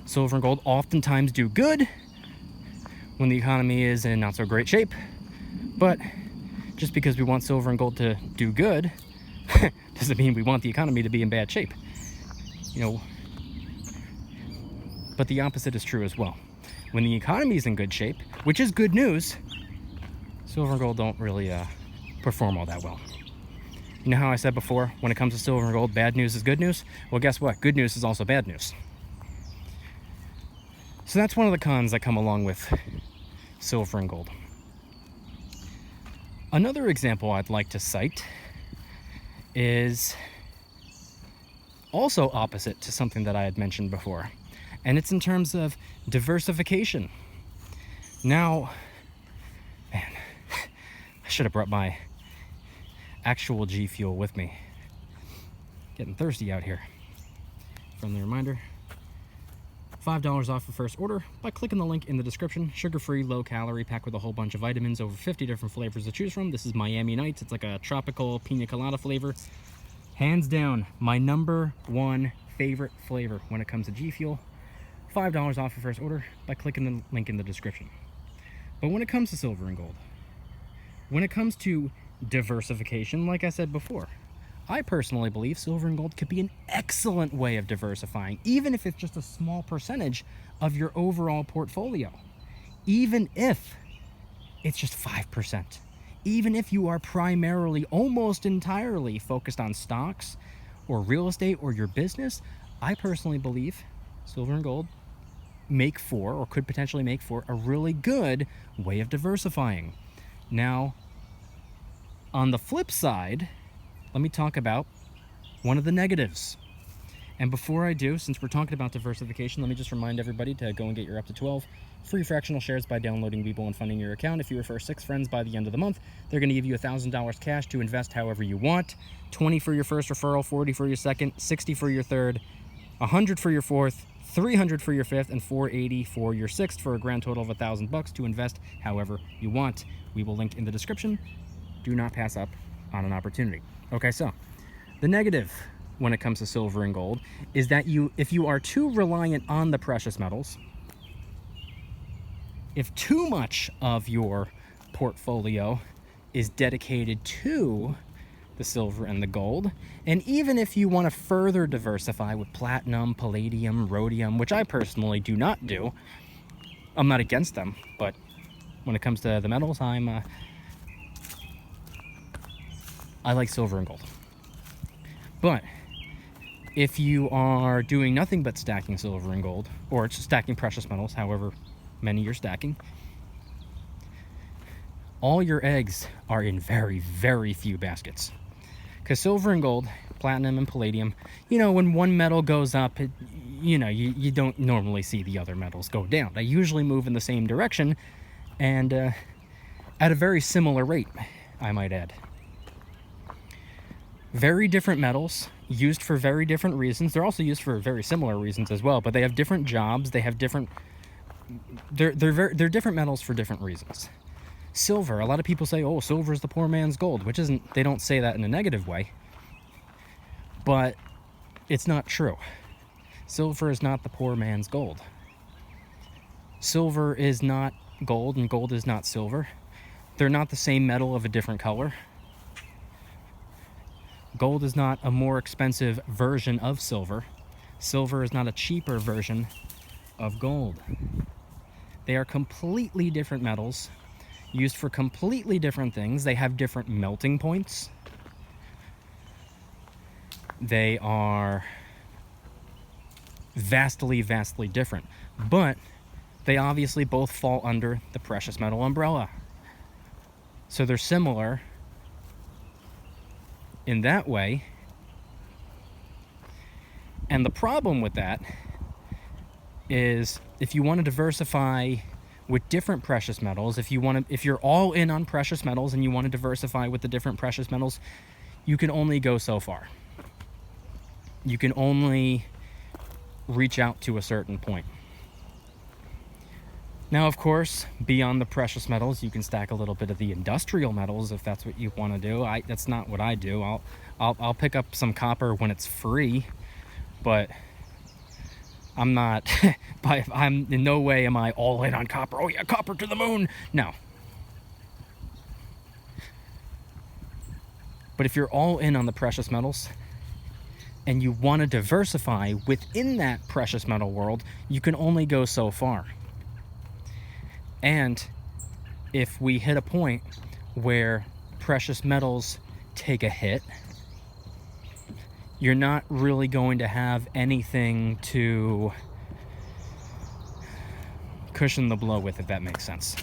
Silver and gold oftentimes do good when the economy is in not so great shape, but just because we want silver and gold to do good doesn't mean we want the economy to be in bad shape. You know, but the opposite is true as well. When the economy is in good shape, which is good news, silver and gold don't really perform all that well. You know how I said before, when it comes to silver and gold, bad news is good news? Well, guess what? Good news is also bad news. So that's one of the cons that come along with silver and gold. Another example I'd like to cite is also opposite to something that I had mentioned before, and it's in terms of diversification. Now, man, I should have brought my actual G Fuel with me. Getting thirsty out here. Friendly reminder, $5 off your first order by clicking the link in the description. Sugar-free, low-calorie, packed with a whole bunch of vitamins, over 50 different flavors to choose from. This is Miami Nights. It's like a tropical pina colada flavor. Hands down, my #1 favorite flavor when it comes to G Fuel. $5 off your first order by clicking the link in the description. But when it comes to silver and gold, when it comes to diversification, like I said before, I personally believe silver and gold could be an excellent way of diversifying, even if it's just a small percentage of your overall portfolio. Even if it's just 5%. Even if you are primarily, almost entirely focused on stocks or real estate or your business, I personally believe silver and gold make for, or could potentially make for, a really good way of diversifying. Now, on the flip side, let me talk about one of the negatives. And before I do, since we're talking about diversification, let me just remind everybody to go and get your up to 12 free fractional shares by downloading Webull and funding your account. If you refer 6 friends by the end of the month, they're going to give you $1,000 cash to invest however you want. 20 for your first referral, 40 for your second, 60 for your third, 100 for your fourth, 300 for your fifth, and 480 for your sixth, for a grand total of $1,000 to invest however you want. We will link in the description. Do not pass up on an opportunity. Okay, so the negative when it comes to silver and gold is that if you are too reliant on the precious metals, if too much of your portfolio is dedicated to the silver and the gold, and even if you want to further diversify with platinum, palladium, rhodium, which I personally do not do, I'm not against them, but when it comes to the metals, I like silver and gold. But if you are doing nothing but stacking silver and gold, or stacking precious metals, however many you're stacking, all your eggs are in very, very few baskets. Because silver and gold, platinum and palladium, when one metal goes up, you don't normally see the other metals go down. They usually move in the same direction, and at a very similar rate, I might add. Very different metals, used for very different reasons. They're also used for very similar reasons as well, but they have different jobs. They have different... They're different metals for different reasons. Silver, a lot of people say, oh, silver is the poor man's gold, which isn't... They don't say that in a negative way, but it's not true. Silver is not the poor man's gold. Silver is not gold, and gold is not silver. They're not the same metal of a different color. Gold is not a more expensive version of silver. Silver is not a cheaper version of gold. They are completely different metals, used for completely different things. They have different melting points. They are vastly, vastly different. But they obviously both fall under the precious metal umbrella. So they're similar in that way. And the problem with that is, if you want to diversify with different precious metals, if you're all in on precious metals and you want to diversify with the different precious metals, you can only go so far. You can only reach out to a certain point. Now, of course, beyond the precious metals, you can stack a little bit of the industrial metals if that's what you want to do. That's not what I do. I'll pick up some copper when it's free, but I'm not. I'm in no way am I all in on copper. Oh yeah, copper to the moon. No. But if you're all in on the precious metals and you want to diversify within that precious metal world, you can only go so far. And if we hit a point where precious metals take a hit, you're not really going to have anything to cushion the blow with, if that makes sense.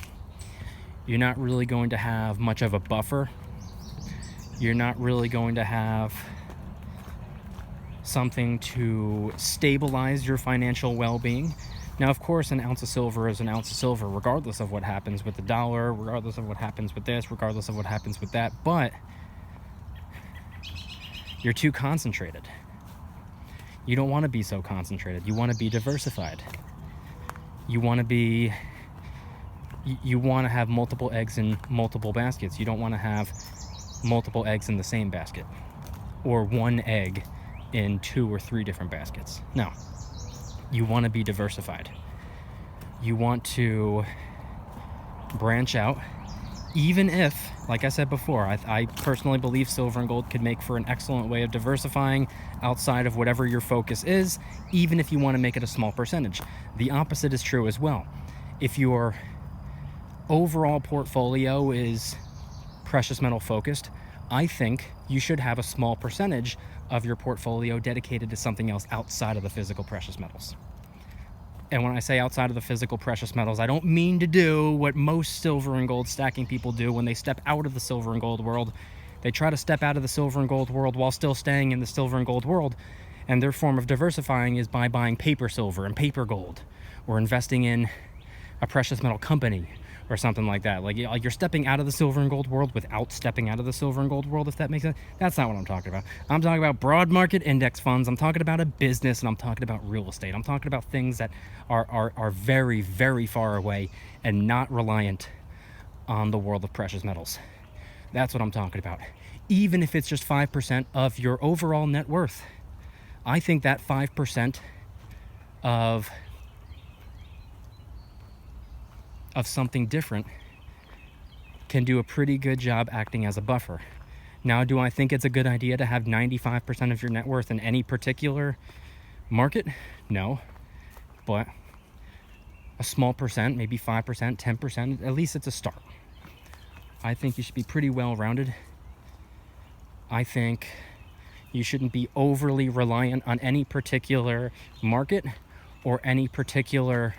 You're not really going to have much of a buffer. You're not really going to have something to stabilize your financial well-being. Now, of course, an ounce of silver is an ounce of silver, regardless of what happens with the dollar, regardless of what happens with this, regardless of what happens with that, but you're too concentrated. You don't want to be so concentrated. You want to be diversified. You want to have multiple eggs in multiple baskets. You don't want to have multiple eggs in the same basket, or one egg in 2 or 3 different baskets. No, you want to be diversified. You want to branch out, even if, like I said before, I personally believe silver and gold could make for an excellent way of diversifying outside of whatever your focus is, even if you want to make it a small percentage. The opposite is true as well. If your overall portfolio is precious metal focused, I think you should have a small percentage of your portfolio dedicated to something else outside of the physical precious metals. And when I say outside of the physical precious metals, I don't mean to do what most silver and gold stacking people do when they step out of the silver and gold world. They try to step out of the silver and gold world while still staying in the silver and gold world. And their form of diversifying is by buying paper silver and paper gold, or investing in a precious metal company or something like that. Like you're stepping out of the silver and gold world without stepping out of the silver and gold world, if that makes sense. That's not what I'm talking about. I'm talking about broad market index funds. I'm talking about a business, and I'm talking about real estate. I'm talking about things that are very, very far away and not reliant on the world of precious metals. That's what I'm talking about. Even if it's just 5% of your overall net worth, I think that 5% of something different can do a pretty good job acting as a buffer. Now, do I think it's a good idea to have 95% of your net worth in any particular market? No, but a small percent, maybe 5%, 10%, at least it's a start. I think you should be pretty well-rounded. I think you shouldn't be overly reliant on any particular market or any particular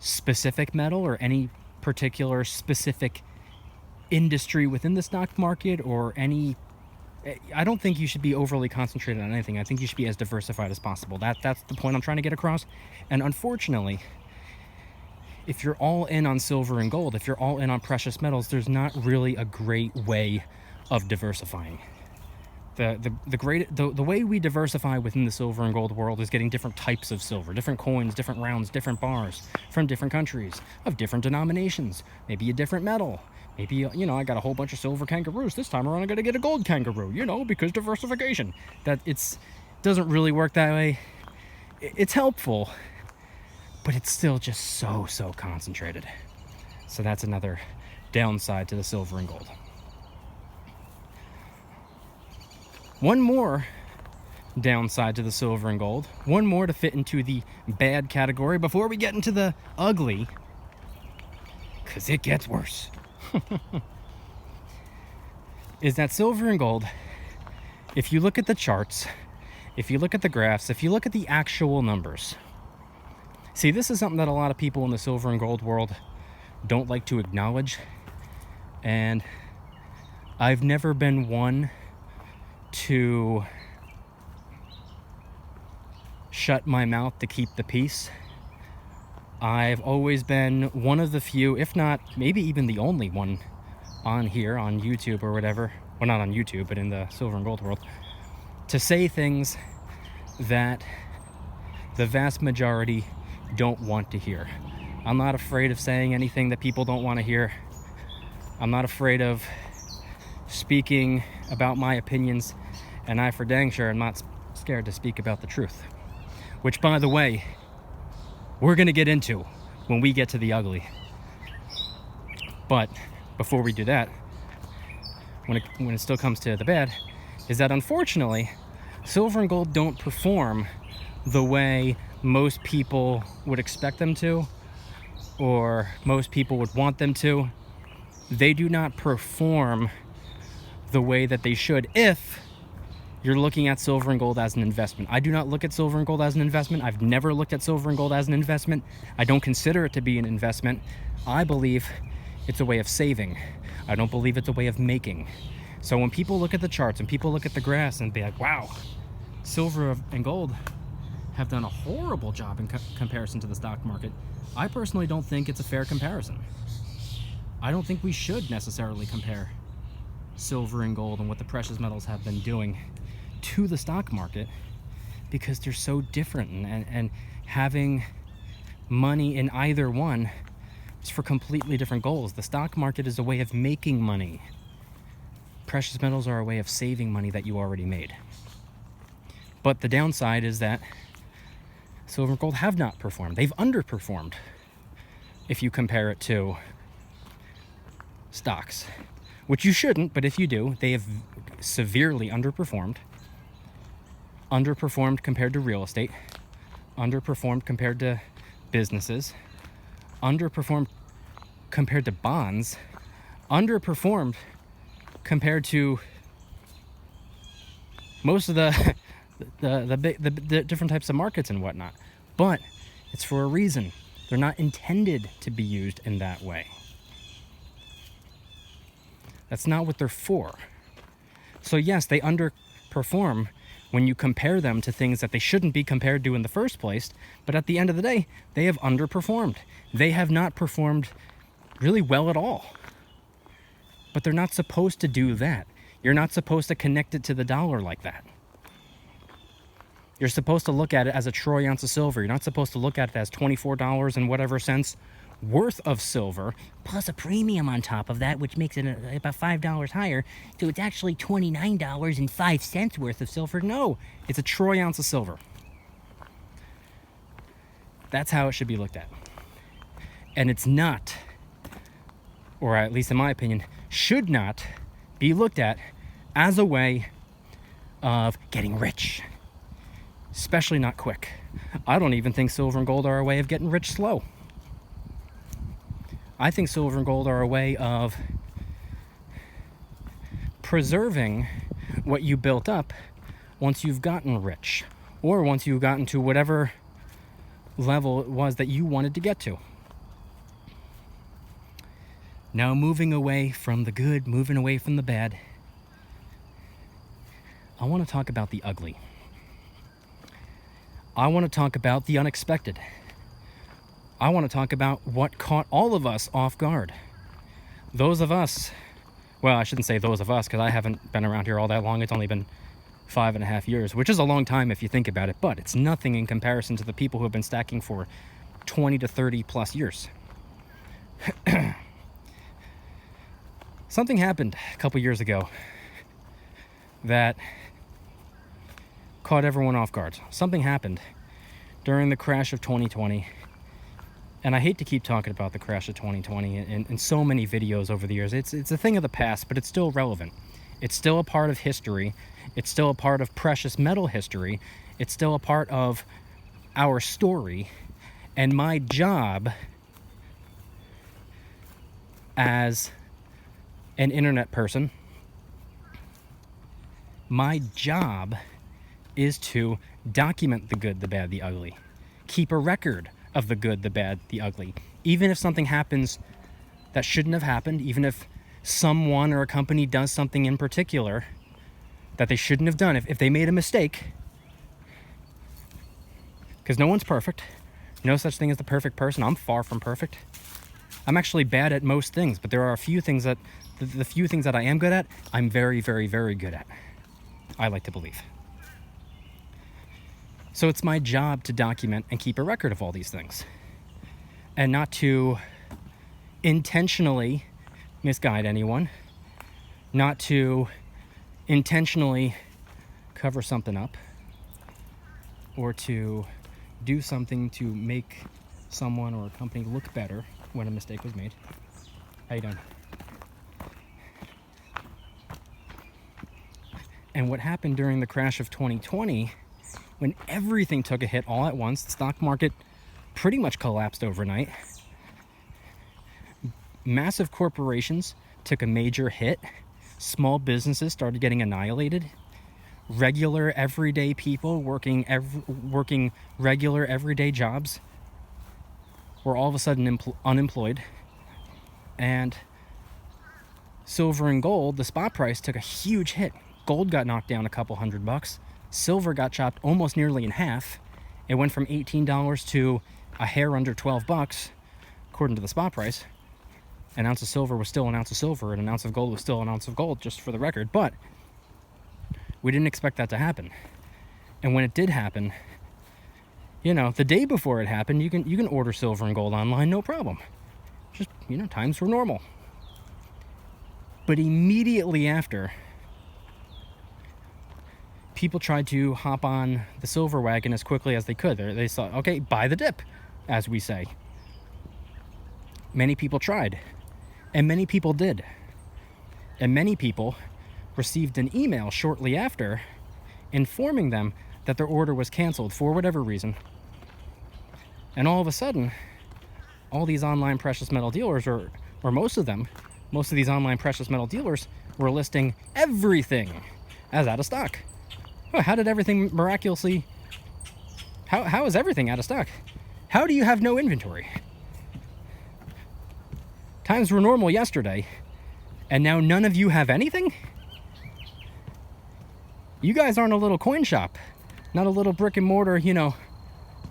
specific metal or any particular specific industry within the stock market, or any... I don't think you should be overly concentrated on anything. I think you should be as diversified as possible. That's the point I'm trying to get across. And unfortunately, if you're all in on silver and gold, if you're all in on precious metals, there's not really a great way of diversifying. The way we diversify within the silver and gold world is getting different types of silver, different coins, different rounds, different bars from different countries of different denominations, maybe a different metal. Maybe, I got a whole bunch of silver kangaroos. This time around, I'm going to get a gold kangaroo, because diversification. Doesn't really work that way. It's helpful, but it's still just so concentrated. So that's another downside to the silver and gold. One more downside to the silver and gold, one more to fit into the bad category before we get into the ugly, because it gets worse, is that silver and gold, if you look at the charts, if you look at the graphs, if you look at the actual numbers, see, this is something that a lot of people in the silver and gold world don't like to acknowledge, and I've never been one to shut my mouth to keep the peace. I've always been one of the few, if not maybe even the only one on here on YouTube or whatever, well, not on YouTube, but in the silver and gold world, to say things that the vast majority don't want to hear. I'm not afraid of saying anything that people don't want to hear. I'm not afraid of speaking about my opinions, and I for dang sure am not scared to speak about the truth, which, by the way, we're going to get into when we get to the ugly. But before we do that, when it still comes to the bad, is that unfortunately silver and gold don't perform the way most people would expect them to, or most people would want them to. They do not perform the way that they should if you're looking at silver and gold as an investment. I do not look at silver and gold as an investment. I've never looked at silver and gold as an investment. I don't consider it to be an investment. I believe it's a way of saving. I don't believe it's a way of making. So when people look at the charts and people look at the graphs and be like, wow, silver and gold have done a horrible job in comparison to the stock market, I personally don't think it's a fair comparison. I don't think we should necessarily compare silver and gold and what the precious metals have been doing to the stock market, because they're so different, and having money in either one is for completely different goals. The stock market is a way of making money. Precious metals are a way of saving money that you already made. But the downside is that silver and gold have not performed. They've underperformed if you compare it to stocks, which you shouldn't, but if you do, they have severely underperformed. Underperformed compared to real estate, underperformed compared to businesses, underperformed compared to bonds, underperformed compared to most of the different types of markets and whatnot. But it's for a reason. They're not intended to be used in that way. That's not what they're for. So yes, they underperform when you compare them to things that they shouldn't be compared to in the first place, but at the end of the day, they have underperformed. They have not performed really well at all. But they're not supposed to do that. You're not supposed to connect it to the dollar like that. You're supposed to look at it as a troy ounce of silver. You're not supposed to look at it as $24 and whatever cents worth of silver, plus a premium on top of that, which makes it about $5 higher. So it's actually $29.05 worth of silver. No, it's a troy ounce of silver. That's how it should be looked at. And it's not, or at least in my opinion, should not be looked at as a way of getting rich. Especially not quick. I don't even think silver and gold are a way of getting rich slow. I think silver and gold are a way of preserving what you built up once you've gotten rich, or once you've gotten to whatever level it was that you wanted to get to. Now, moving away from the good, moving away from the bad, I want to talk about the ugly. I want to talk about the unexpected. I want to talk about what caught all of us off guard. Those of us, well, I shouldn't say those of us, because I haven't been around here all that long. It's only been 5.5 years, which is a long time if you think about it, but it's nothing in comparison to the people who have been stacking for 20 to 30 plus years. Something happened a couple years ago that caught everyone off guard. Something happened during the crash of 2020. And I hate to keep talking about the crash of 2020 in so many videos over the years. It's a thing of the past, but it's still relevant. It's still a part of history. It's still a part of precious metal history. It's still a part of our story. And my job as an internet person, my job is to document the good, the bad, the ugly. Keep a record of the good, the bad, the ugly. Even if something happens that shouldn't have happened, even if someone or a company does something in particular that they shouldn't have done, if they made a mistake, because no one's perfect, no such thing as the perfect person. I'm far from perfect. I'm actually bad at most things, but there are a few things that, the few things that I am good at, I'm very, very, very good at. I like to believe. So it's my job to document and keep a record of all these things, and not to intentionally misguide anyone, not to intentionally cover something up, or to do something to make someone or a company look better when a mistake was made. How you doing? And what happened during the crash of 2020, when everything took a hit all at once, the stock market pretty much collapsed overnight. Massive corporations took a major hit. Small businesses started getting annihilated. Regular, everyday people working regular, everyday jobs were all of a sudden unemployed. And silver and gold, the spot price took a huge hit. Gold got knocked down a couple $100. Silver got chopped almost nearly in half. It went from $18 to a hair under $12, according to the spot price. An ounce of silver was still an ounce of silver, and an ounce of gold was still an ounce of gold, just for the record. But we didn't expect that to happen. And when it did happen, you know, the day before it happened, you can order silver and gold online, no problem. Just, you know, times were normal. But immediately after, people tried to hop on the silver wagon as quickly as they could. They thought, okay, buy the dip, as we say. Many people tried, and many people did. And many people received an email shortly after informing them that their order was canceled for whatever reason. And all of a sudden, all these online precious metal dealers, or most of these online precious metal dealers were listing everything as out of stock. Well, how did everything miraculously, how is everything out of stock? How do you have no inventory? Times were normal yesterday, and now none of you have anything? You guys aren't a little coin shop, not a little brick and mortar, you know,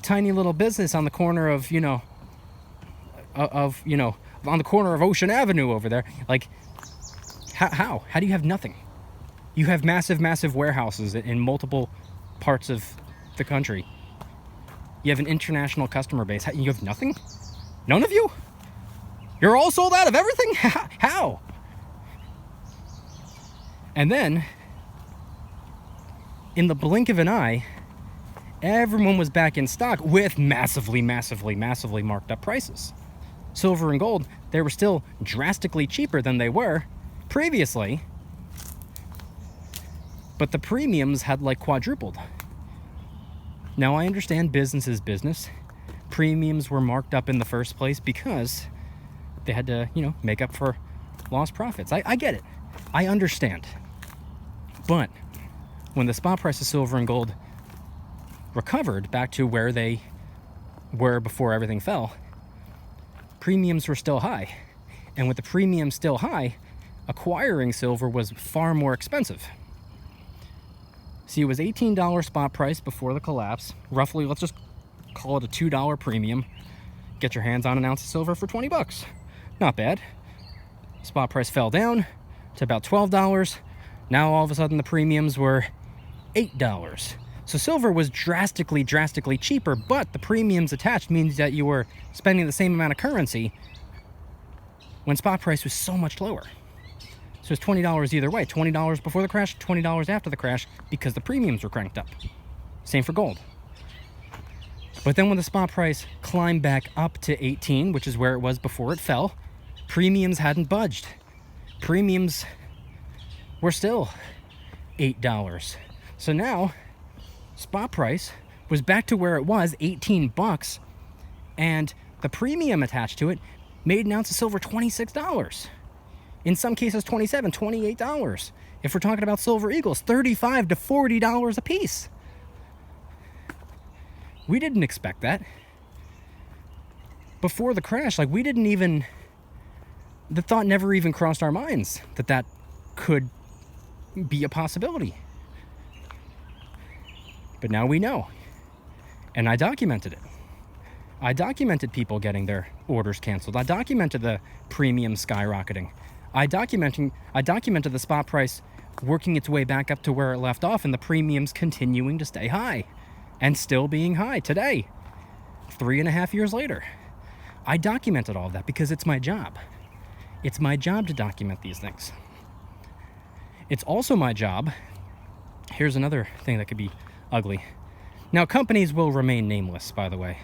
tiny little business on the corner of, on the corner of Ocean Avenue over there. Like, how do you have nothing? You have massive warehouses in multiple parts of the country. You have an international customer base. You have nothing? None of you? You're all sold out of everything? How? And then, in the blink of an eye, everyone was back in stock with massively marked up prices. Silver and gold, they were still drastically cheaper than they were previously, but the premiums had like quadrupled. Now, I understand business is business. Premiums were marked up in the first place because they had to, you know, make up for lost profits. I get it. I understand. But when the spot price of silver and gold recovered back to where they were before everything fell, premiums were still high. And with the premium still high, acquiring silver was far more expensive. See, it was $18 spot price before the collapse. Roughly, let's just call it a $2 premium. Get your hands on an ounce of silver for 20 bucks. Not bad. Spot price fell down to about $12. Now all of a sudden the premiums were $8. So silver was drastically cheaper, but the premiums attached means that you were spending the same amount of currency when spot price was so much lower. So it's $20 either way, $20 before the crash, $20 after the crash, because the premiums were cranked up. Same for gold. But then when the spot price climbed back up to 18, which is where it was before it fell, premiums hadn't budged. Premiums were still $8. So now, spot price was back to where it was, 18 bucks, and the premium attached to it made an ounce of silver $26. In some cases, $27, $28. If we're talking about silver eagles, $35 to $40 a piece. We didn't expect that. Before the crash, like, we didn't even, the thought never even crossed our minds that that could be a possibility. But now we know. And I documented it. I documented people getting their orders canceled. I documented the premium skyrocketing. I documented the spot price working its way back up to where it left off and the premiums continuing to stay high and still being high today, 3.5 years later. I documented all of that because it's my job. It's my job to document these things. It's also my job. Here's another thing that could be ugly. Now, companies will remain nameless, by the way.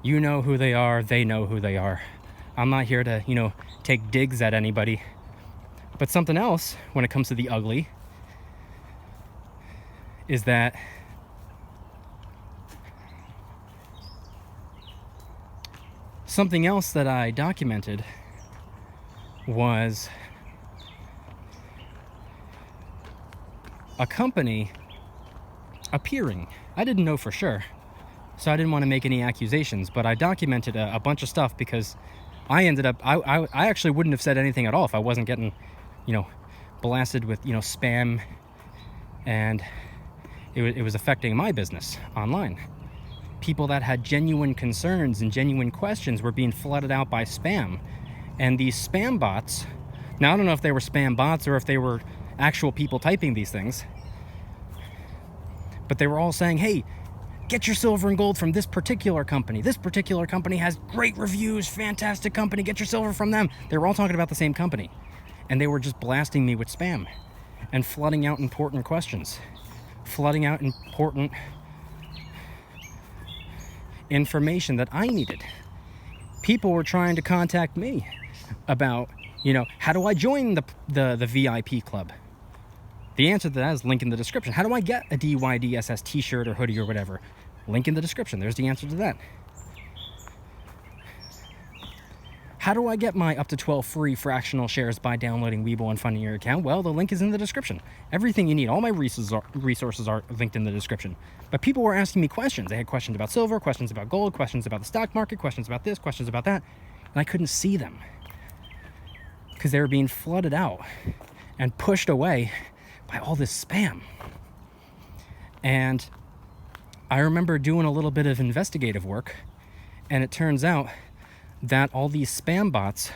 You know who they are. They know who they are. I'm not here to, take digs at anybody. But something else, when it comes to the ugly, is that something else that I documented was a company appearing. I didn't know for sure, so I didn't want to make any accusations, but I documented a bunch of stuff because I ended up, I actually wouldn't have said anything at all if I wasn't getting, blasted with, spam, and it was affecting my business online. People that had genuine concerns and genuine questions were being flooded out by spam. And these spam bots, now I don't know if they were spam bots or if they were actual people typing these things, But they were all saying, hey, get your silver and gold from this particular company. This particular company has great reviews, fantastic company, get your silver from them. They were all talking about the same company. And they were just blasting me with spam and flooding out important questions, flooding out important information that I needed. People were trying to contact me about, how do I join the VIP club? The answer to that is link in the description. How do I get a DYDSS t-shirt or hoodie or whatever? Link in the description. There's the answer to that. How do I get my up to 12 free fractional shares by downloading Webull and funding your account? Well, the link is in the description. Everything you need, all my resources are linked in the description. But people were asking me questions. They had questions about silver, questions about gold, questions about the stock market, questions about this, questions about that. And I couldn't see them because they were being flooded out and pushed away by all this spam. And I remember doing a little bit of investigative work, and it turns out that all these spam bots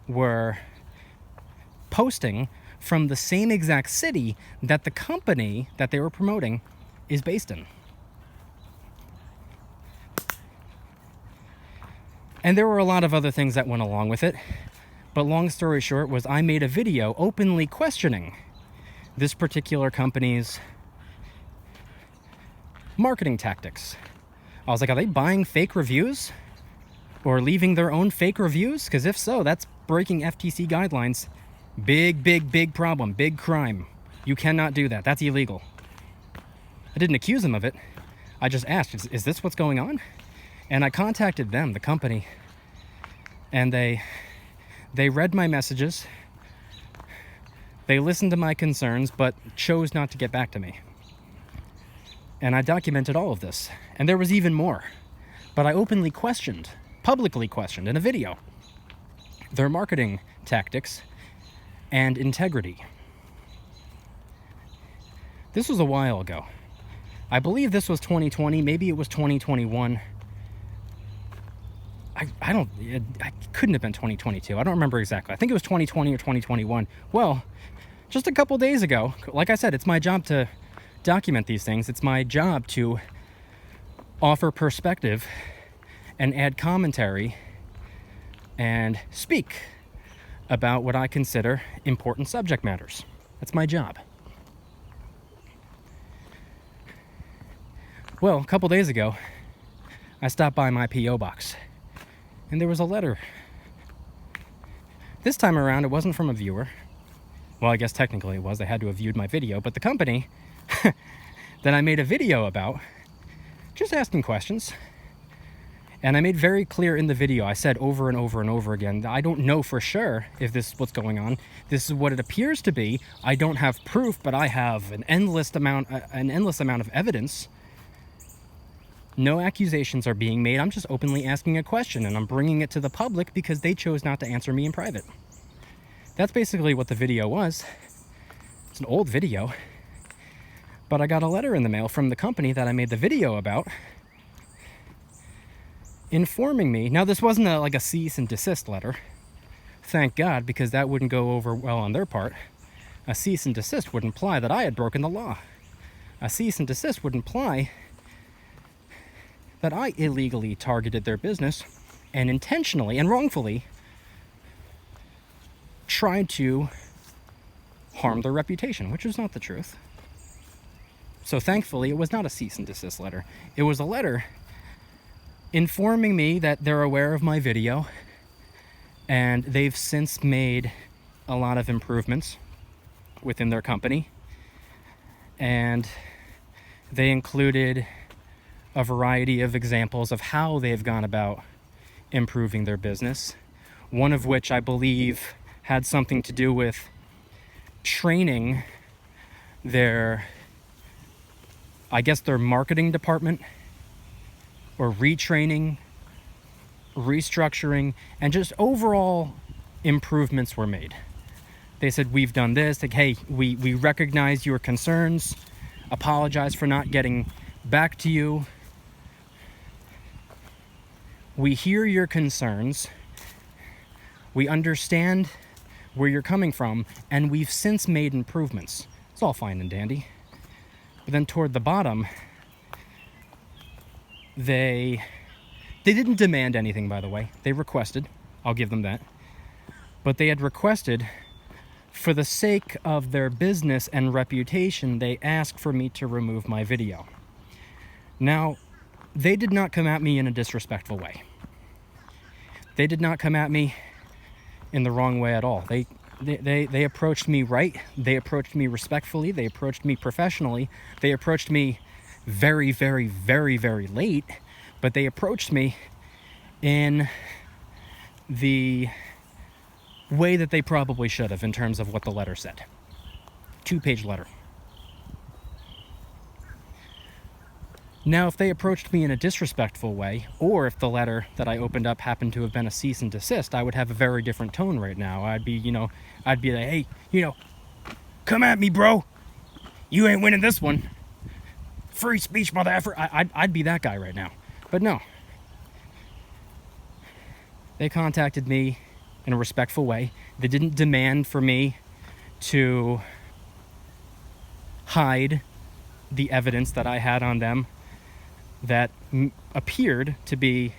were posting from the same exact city that the company that they were promoting is based in. And there were a lot of other things that went along with it. But long story short was I made a video openly questioning this particular company's marketing tactics. I was like, are they buying fake reviews or leaving their own fake reviews? Because if so, that's breaking FTC guidelines. Big problem, big crime. You cannot do that. That's illegal. I didn't accuse them of it. I just asked, is this what's going on? And I contacted them, the company, and they read my messages. They listened to my concerns, but chose not to get back to me. And I documented all of this. And there was even more. But I openly questioned, publicly questioned in a video, their marketing tactics and integrity. This was a while ago. I believe this was 2020, maybe it was 2021. I couldn't have been 2022. I don't remember exactly. I think it was 2020 or 2021. Well, just a couple days ago, like I said, it's my job to document these things. It's my job to offer perspective and add commentary and speak about what I consider important subject matters. That's my job. Well, a couple days ago, I stopped by my P.O. box, and there was a letter. This time around, it wasn't from a viewer. Well, I guess technically it was. They had to have viewed my video, but the company that I made a video about, just asking questions. And I made very clear in the video, I said over and over and over again, that I don't know for sure if this is what's going on. This is what it appears to be. I don't have proof, but I have an endless amount of evidence. No accusations are being made. I'm just openly asking a question, and I'm bringing it to the public because they chose not to answer me in private. That's basically what the video was. It's an old video, but I got a letter in the mail from the company that I made the video about, informing me. Now, this wasn't like a cease and desist letter. Thank God, because that wouldn't go over well on their part. A cease and desist would imply that I had broken the law. A cease and desist would imply that I illegally targeted their business and intentionally and wrongfully tried to harm their reputation, which is not the truth. So thankfully, it was not a cease and desist letter. It was a letter informing me that they're aware of my video, and they've since made a lot of improvements within their company. And they included a variety of examples of how they've gone about improving their business. One of which I believe had something to do with training their marketing department, or retraining, restructuring, and just overall improvements were made. They said, we've done this, like, hey, we recognize your concerns, apologize for not getting back to you. We hear your concerns, we understand where you're coming from, and we've since made improvements. It's all fine and dandy. But then toward the bottom, they didn't demand anything, by the way. They requested. I'll give them that. But they had requested, for the sake of their business and reputation, they asked for me to remove my video. Now, they did not come at me in a disrespectful way. They did not come at me in the wrong way at all. They approached me right. They approached me respectfully. They approached me professionally. They approached me very, very, very, very late, but they approached me in the way that they probably should have in terms of what the letter said. 2-page letter. Now, if they approached me in a disrespectful way, or if the letter that I opened up happened to have been a cease and desist, I would have a very different tone right now. I'd be like, hey, come at me, bro. You ain't winning this one. Free speech, mother effer. I'd be that guy right now. But no. They contacted me in a respectful way. They didn't demand for me to hide the evidence that I had on them that appeared to be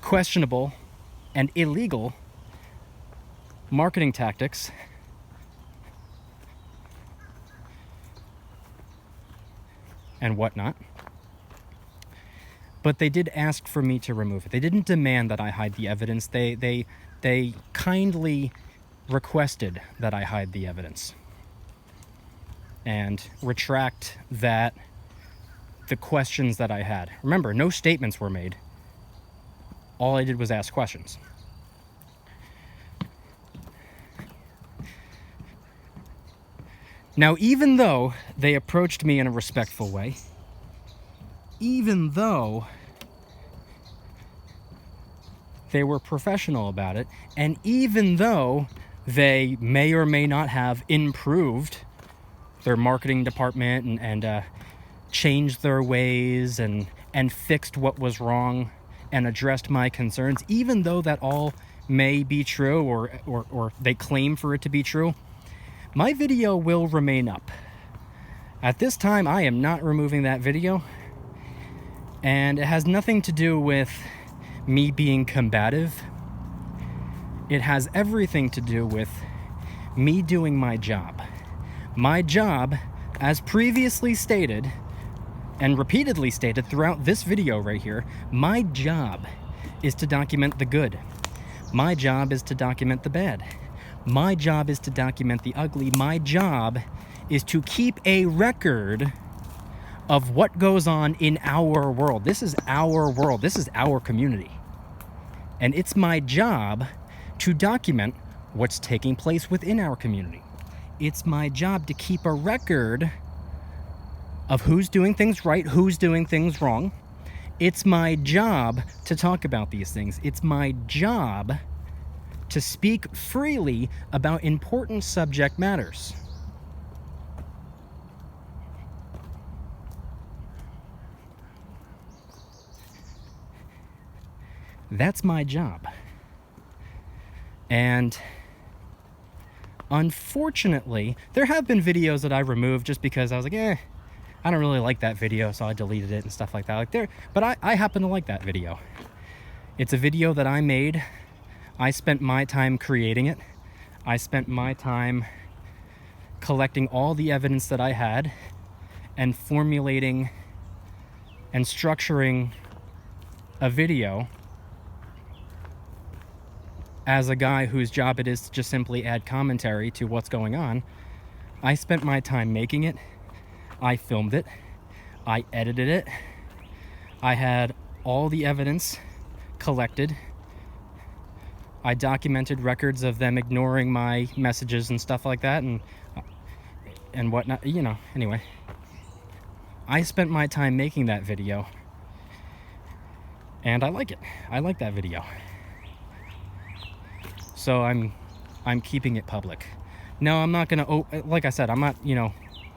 questionable and illegal marketing tactics and whatnot. But they did ask for me to remove it. They didn't demand that I hide the evidence. They kindly requested that I hide the evidence and retract the questions that I had. Remember, no statements were made. All I did was ask questions. Now, even though they approached me in a respectful way, even though they were professional about it, and even though they may or may not have improved their marketing department and changed their ways and fixed what was wrong and addressed my concerns, even though that all may be true or they claim for it to be true, my video will remain up. At this time, I am not removing that video, and it has nothing to do with me being combative. It has everything to do with me doing my job. My job, as previously stated and repeatedly stated throughout this video right here, my job is to document the good. My job is to document the bad. My job is to document the ugly. My job is to keep a record of what goes on in our world. This is our world. This is our community. And it's my job to document what's taking place within our community. It's my job to keep a record of who's doing things right, who's doing things wrong. It's my job to talk about these things. It's my job to speak freely about important subject matters. That's my job. And unfortunately, there have been videos that I removed just because I was like, I don't really like that video, so I deleted it and stuff like that. But I happen to like that video. It's a video that I made. I spent my time creating it. I spent my time collecting all the evidence that I had and formulating and structuring a video as a guy whose job it is to just simply add commentary to what's going on. I spent my time making it. I filmed it. I edited it. I had all the evidence collected. I documented records of them ignoring my messages and stuff like that and whatnot, anyway. I spent my time making that video, and I like it. I like that video. So I'm keeping it public. No, I'm not gonna, like I said, I'm not,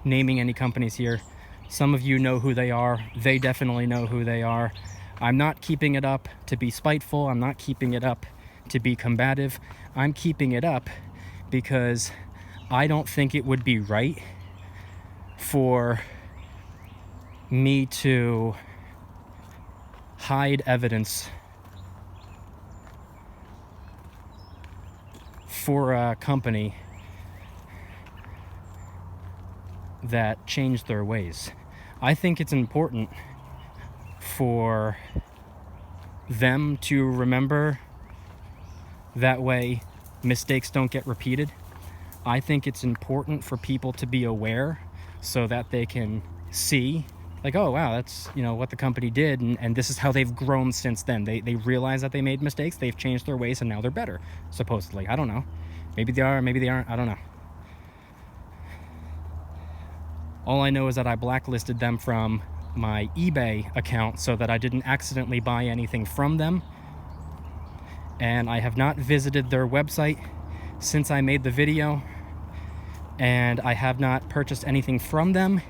naming any companies here. Some of you know who they are. They definitely know who they are. I'm not keeping it up to be spiteful. I'm not keeping it up to be combative. I'm keeping it up because I don't think it would be right for me to hide evidence for a company that changed their ways. I think it's important for them to remember, that way mistakes don't get repeated. I think it's important for people to be aware so that they can see, like, oh wow, that's, you know, what the company did, and this is how they've grown since then. They realize that they made mistakes, they've changed their ways, and now they're better, supposedly. I don't know. Maybe they are, maybe they aren't, I don't know. All I know is that I blacklisted them from my eBay account so that I didn't accidentally buy anything from them. And I have not visited their website since I made the video. And I have not purchased anything from them.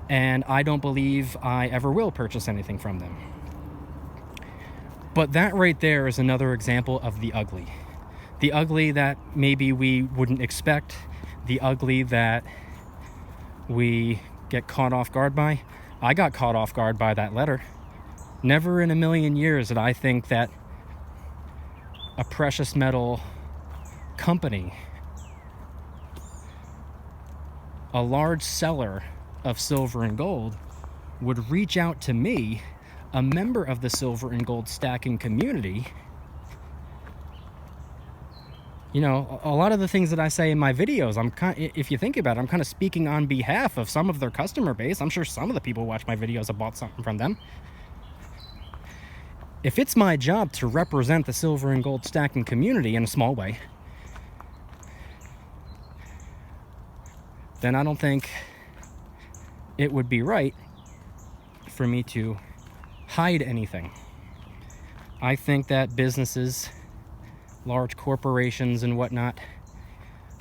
And I don't believe I ever will purchase anything from them. But that right there is another example of the ugly. The ugly that maybe we wouldn't expect. The ugly that we get caught off guard by. I got caught off guard by that letter. Never in a million years did I think that a precious metal company, a large seller of silver and gold, would reach out to me, a member of the silver and gold stacking community. You know, a lot of the things that I say in my videos, if you think about it, I'm kind of speaking on behalf of some of their customer base. I'm sure some of the people who watch my videos have bought something from them. If it's my job to represent the silver and gold stacking community in a small way, then I don't think it would be right for me to hide anything. I think that businesses, large corporations and whatnot,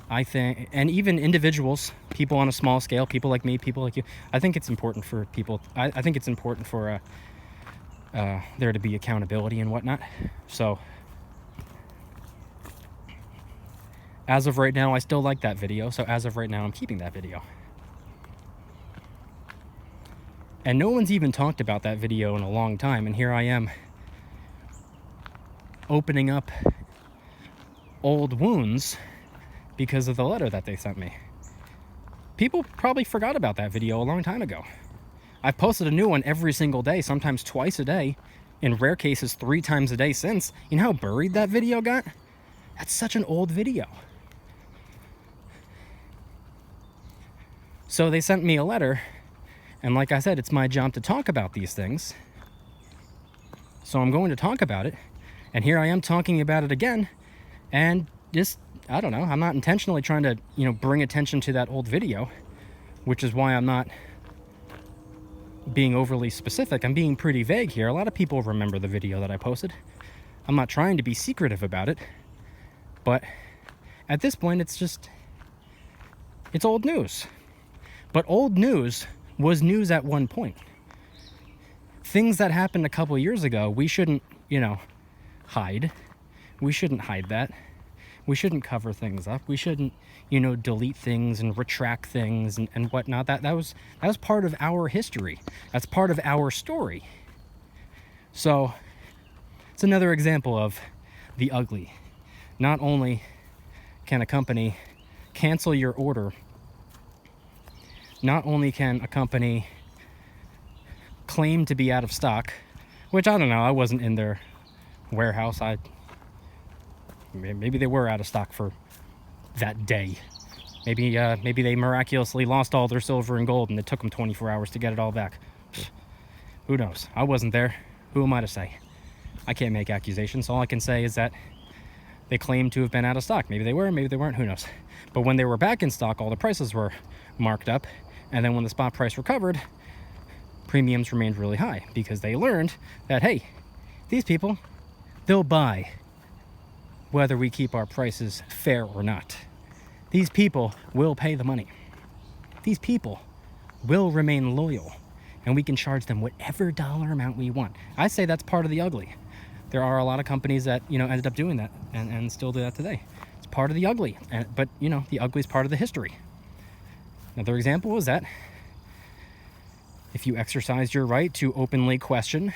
I think, and even individuals, people on a small scale, people like me, people like you, I think it's important for people, I think it's important for there to be accountability and whatnot. So as of right now, I still like that video, so as of right now, I'm keeping that video. And no one's even talked about that video in a long time, and here I am opening up old wounds because of the letter that they sent me. People probably forgot about that video a long time ago. I've posted a new one every single day, sometimes twice a day, in rare cases 3 times a day since. You know how buried that video got? That's such an old video. So they sent me a letter, and like I said, it's my job to talk about these things. So I'm going to talk about it, and here I am talking about it again. And just, I don't know, I'm not intentionally trying to, you know, bring attention to that old video, which is why I'm not being overly specific. I'm being pretty vague here. A lot of people remember the video that I posted. I'm not trying to be secretive about it, but at this point, it's old news. But old news was news at one point. Things that happened a couple years ago, we shouldn't, you know, hide. We shouldn't hide that. We shouldn't cover things up. We shouldn't, you know, delete things and retract things and whatnot. That was part of our history. That's part of our story. So it's another example of the ugly. Not only can a company cancel your order, not only can a company claim to be out of stock, which I don't know, I wasn't in their warehouse. Maybe they were out of stock for that day. Maybe they miraculously lost all their silver and gold and it took them 24 hours to get it all back. Who knows? I wasn't there. Who am I to say? I can't make accusations. All I can say is that they claim to have been out of stock. Maybe they were, maybe they weren't, who knows? But when they were back in stock, all the prices were marked up. And then when the spot price recovered, premiums remained really high because they learned that, hey, these people, they'll buy whether we keep our prices fair or not. These people will pay the money. These people will remain loyal, and we can charge them whatever dollar amount we want. I say that's part of the ugly. There are a lot of companies that, you know, ended up doing that and still do that today. It's part of the ugly. But, you know, the ugly is part of the history. Another example is that if you exercise your right to openly question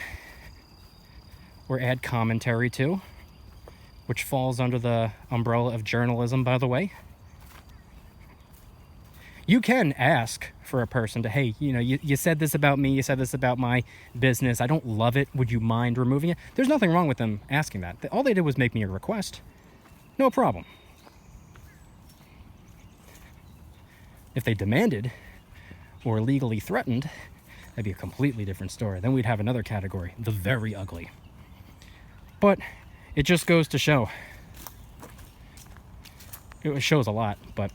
or add commentary to, which falls under the umbrella of journalism, by the way, you can ask for a person to, hey, you know, you said this about me, you said this about my business, I don't love it, would you mind removing it? There's nothing wrong with them asking that. All they did was make me a request. No problem. If they demanded or legally threatened, that'd be a completely different story. Then we'd have another category, the very ugly. But it just goes to show, it shows a lot, but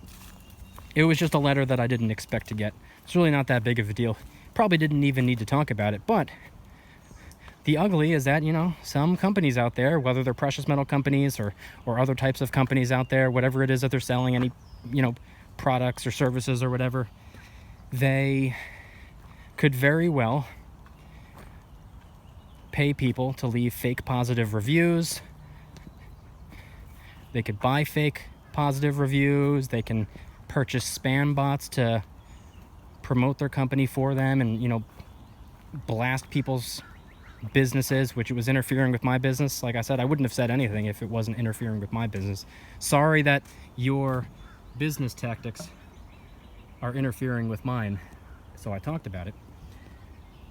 it was just a letter that I didn't expect to get. It's really not that big of a deal. Probably didn't even need to talk about it, but the ugly is that, you know, some companies out there, whether they're precious metal companies or other types of companies out there, whatever it is that they're selling, any, you know, products or services or whatever, they could very well pay people to leave fake positive reviews. They could buy fake positive reviews. They can purchase spam bots to promote their company for them and, you know, blast people's businesses, which it was interfering with my business. Like I said, I wouldn't have said anything if it wasn't interfering with my business. Sorry that your business tactics are interfering with mine, so I talked about it.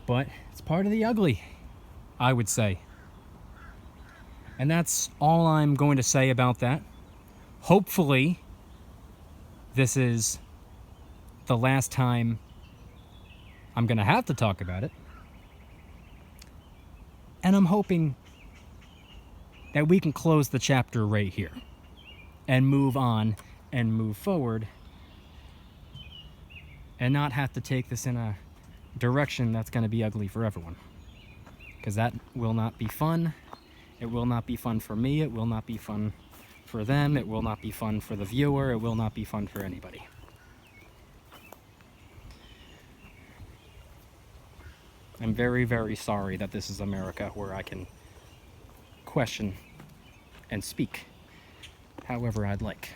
But it's part of the ugly, I would say. And that's all I'm going to say about that. Hopefully, this is the last time I'm going to have to talk about it. And I'm hoping that we can close the chapter right here and move on and move forward and not have to take this in a direction that's going to be ugly for everyone. Because that will not be fun. It will not be fun for me. It will not be fun for them. It will not be fun for the viewer. It will not be fun for anybody. I'm very, very sorry that this is America, where I can question and speak however I'd like.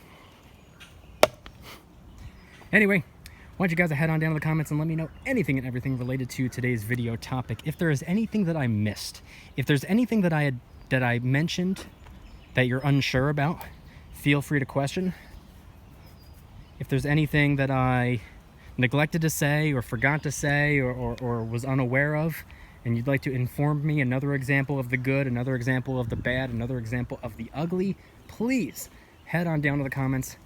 Anyway, I want you guys to head on down to the comments and let me know anything and everything related to today's video topic. If there is anything that I missed, if there's anything that I mentioned that you're unsure about, feel free to question. If there's anything that I neglected to say or forgot to say or was unaware of, and you'd like to inform me, another example of the good, another example of the bad, another example of the ugly, please head on down to the comments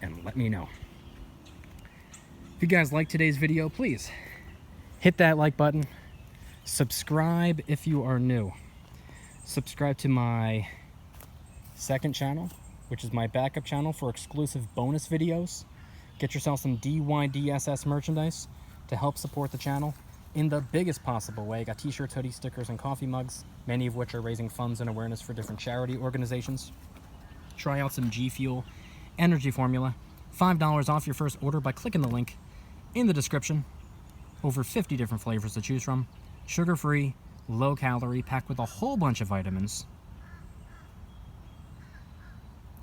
and let me know. If you guys like today's video, please hit that like button. Subscribe if you are new. Subscribe to my second channel, which is my backup channel for exclusive bonus videos. Get yourself some DYDSS merchandise to help support the channel in the biggest possible way. Got t-shirts, hoodies, stickers, and coffee mugs, many of which are raising funds and awareness for different charity organizations. Try out some G Fuel energy formula. $5 off your first order by clicking the link in the description. Over 50 different flavors to choose from. Sugar-free, low-calorie, packed with a whole bunch of vitamins.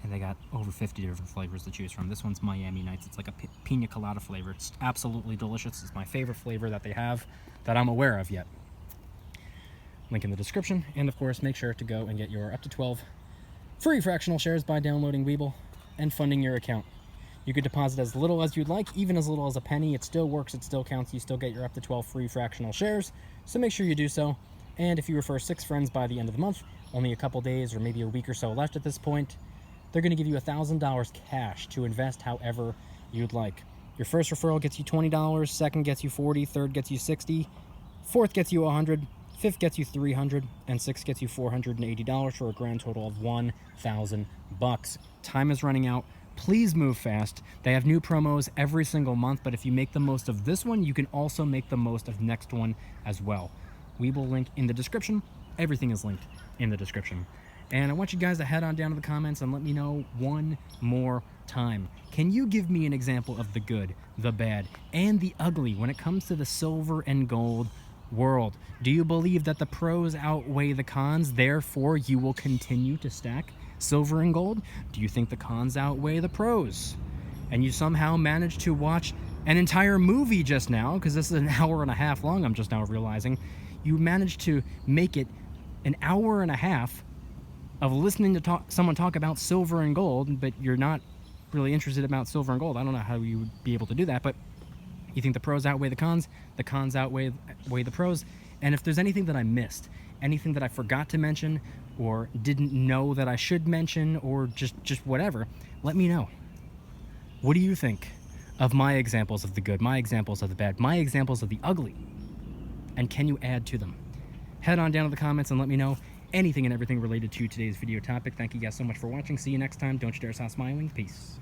And they got over 50 different flavors to choose from. This one's Miami Nights. It's like a pina colada flavor. It's absolutely delicious. It's my favorite flavor that they have that I'm aware of yet. Link in the description. And of course, make sure to go and get your up to 12 free fractional shares by downloading Weeble and funding your account. You could deposit as little as you'd like, even as little as a penny. It still works. It still counts. You still get your up to 12 free fractional shares. So make sure you do so. And if you refer 6 friends by the end of the month, only a couple days or maybe a week or so left at this point, they're going to give you $1,000 cash to invest however you'd like. Your first referral gets you $20, second gets you $40, third gets you $60, fourth gets you $100, fifth gets you $300, and sixth gets you $480 for a grand total of $1,000. Time is running out. Please move fast. They have new promos every single month, but if you make the most of this one, you can also make the most of next one as well. We will link in the description. Everything is linked in the description. And I want you guys to head on down to the comments and let me know one more time. Can you give me an example of the good, the bad, and the ugly when it comes to the silver and gold world? Do you believe that the pros outweigh the cons, therefore you will continue to stack silver and gold? Do you think the cons outweigh the pros? And you somehow managed to watch an entire movie just now, because this is an hour and a half long, I'm just now realizing. You managed to make it an hour and a half of listening to someone talk about silver and gold, but you're not really interested about silver and gold. I don't know how you would be able to do that, but you think the pros outweigh the cons outweigh the pros. And if there's anything that I missed, anything that I forgot to mention, or didn't know that I should mention, or just whatever, let me know. What do you think of my examples of the good, my examples of the bad, my examples of the ugly? And can you add to them? Head on down to the comments and let me know anything and everything related to today's video topic. Thank you guys so much for watching. See you next time. Don't you dare stop smiling. Peace.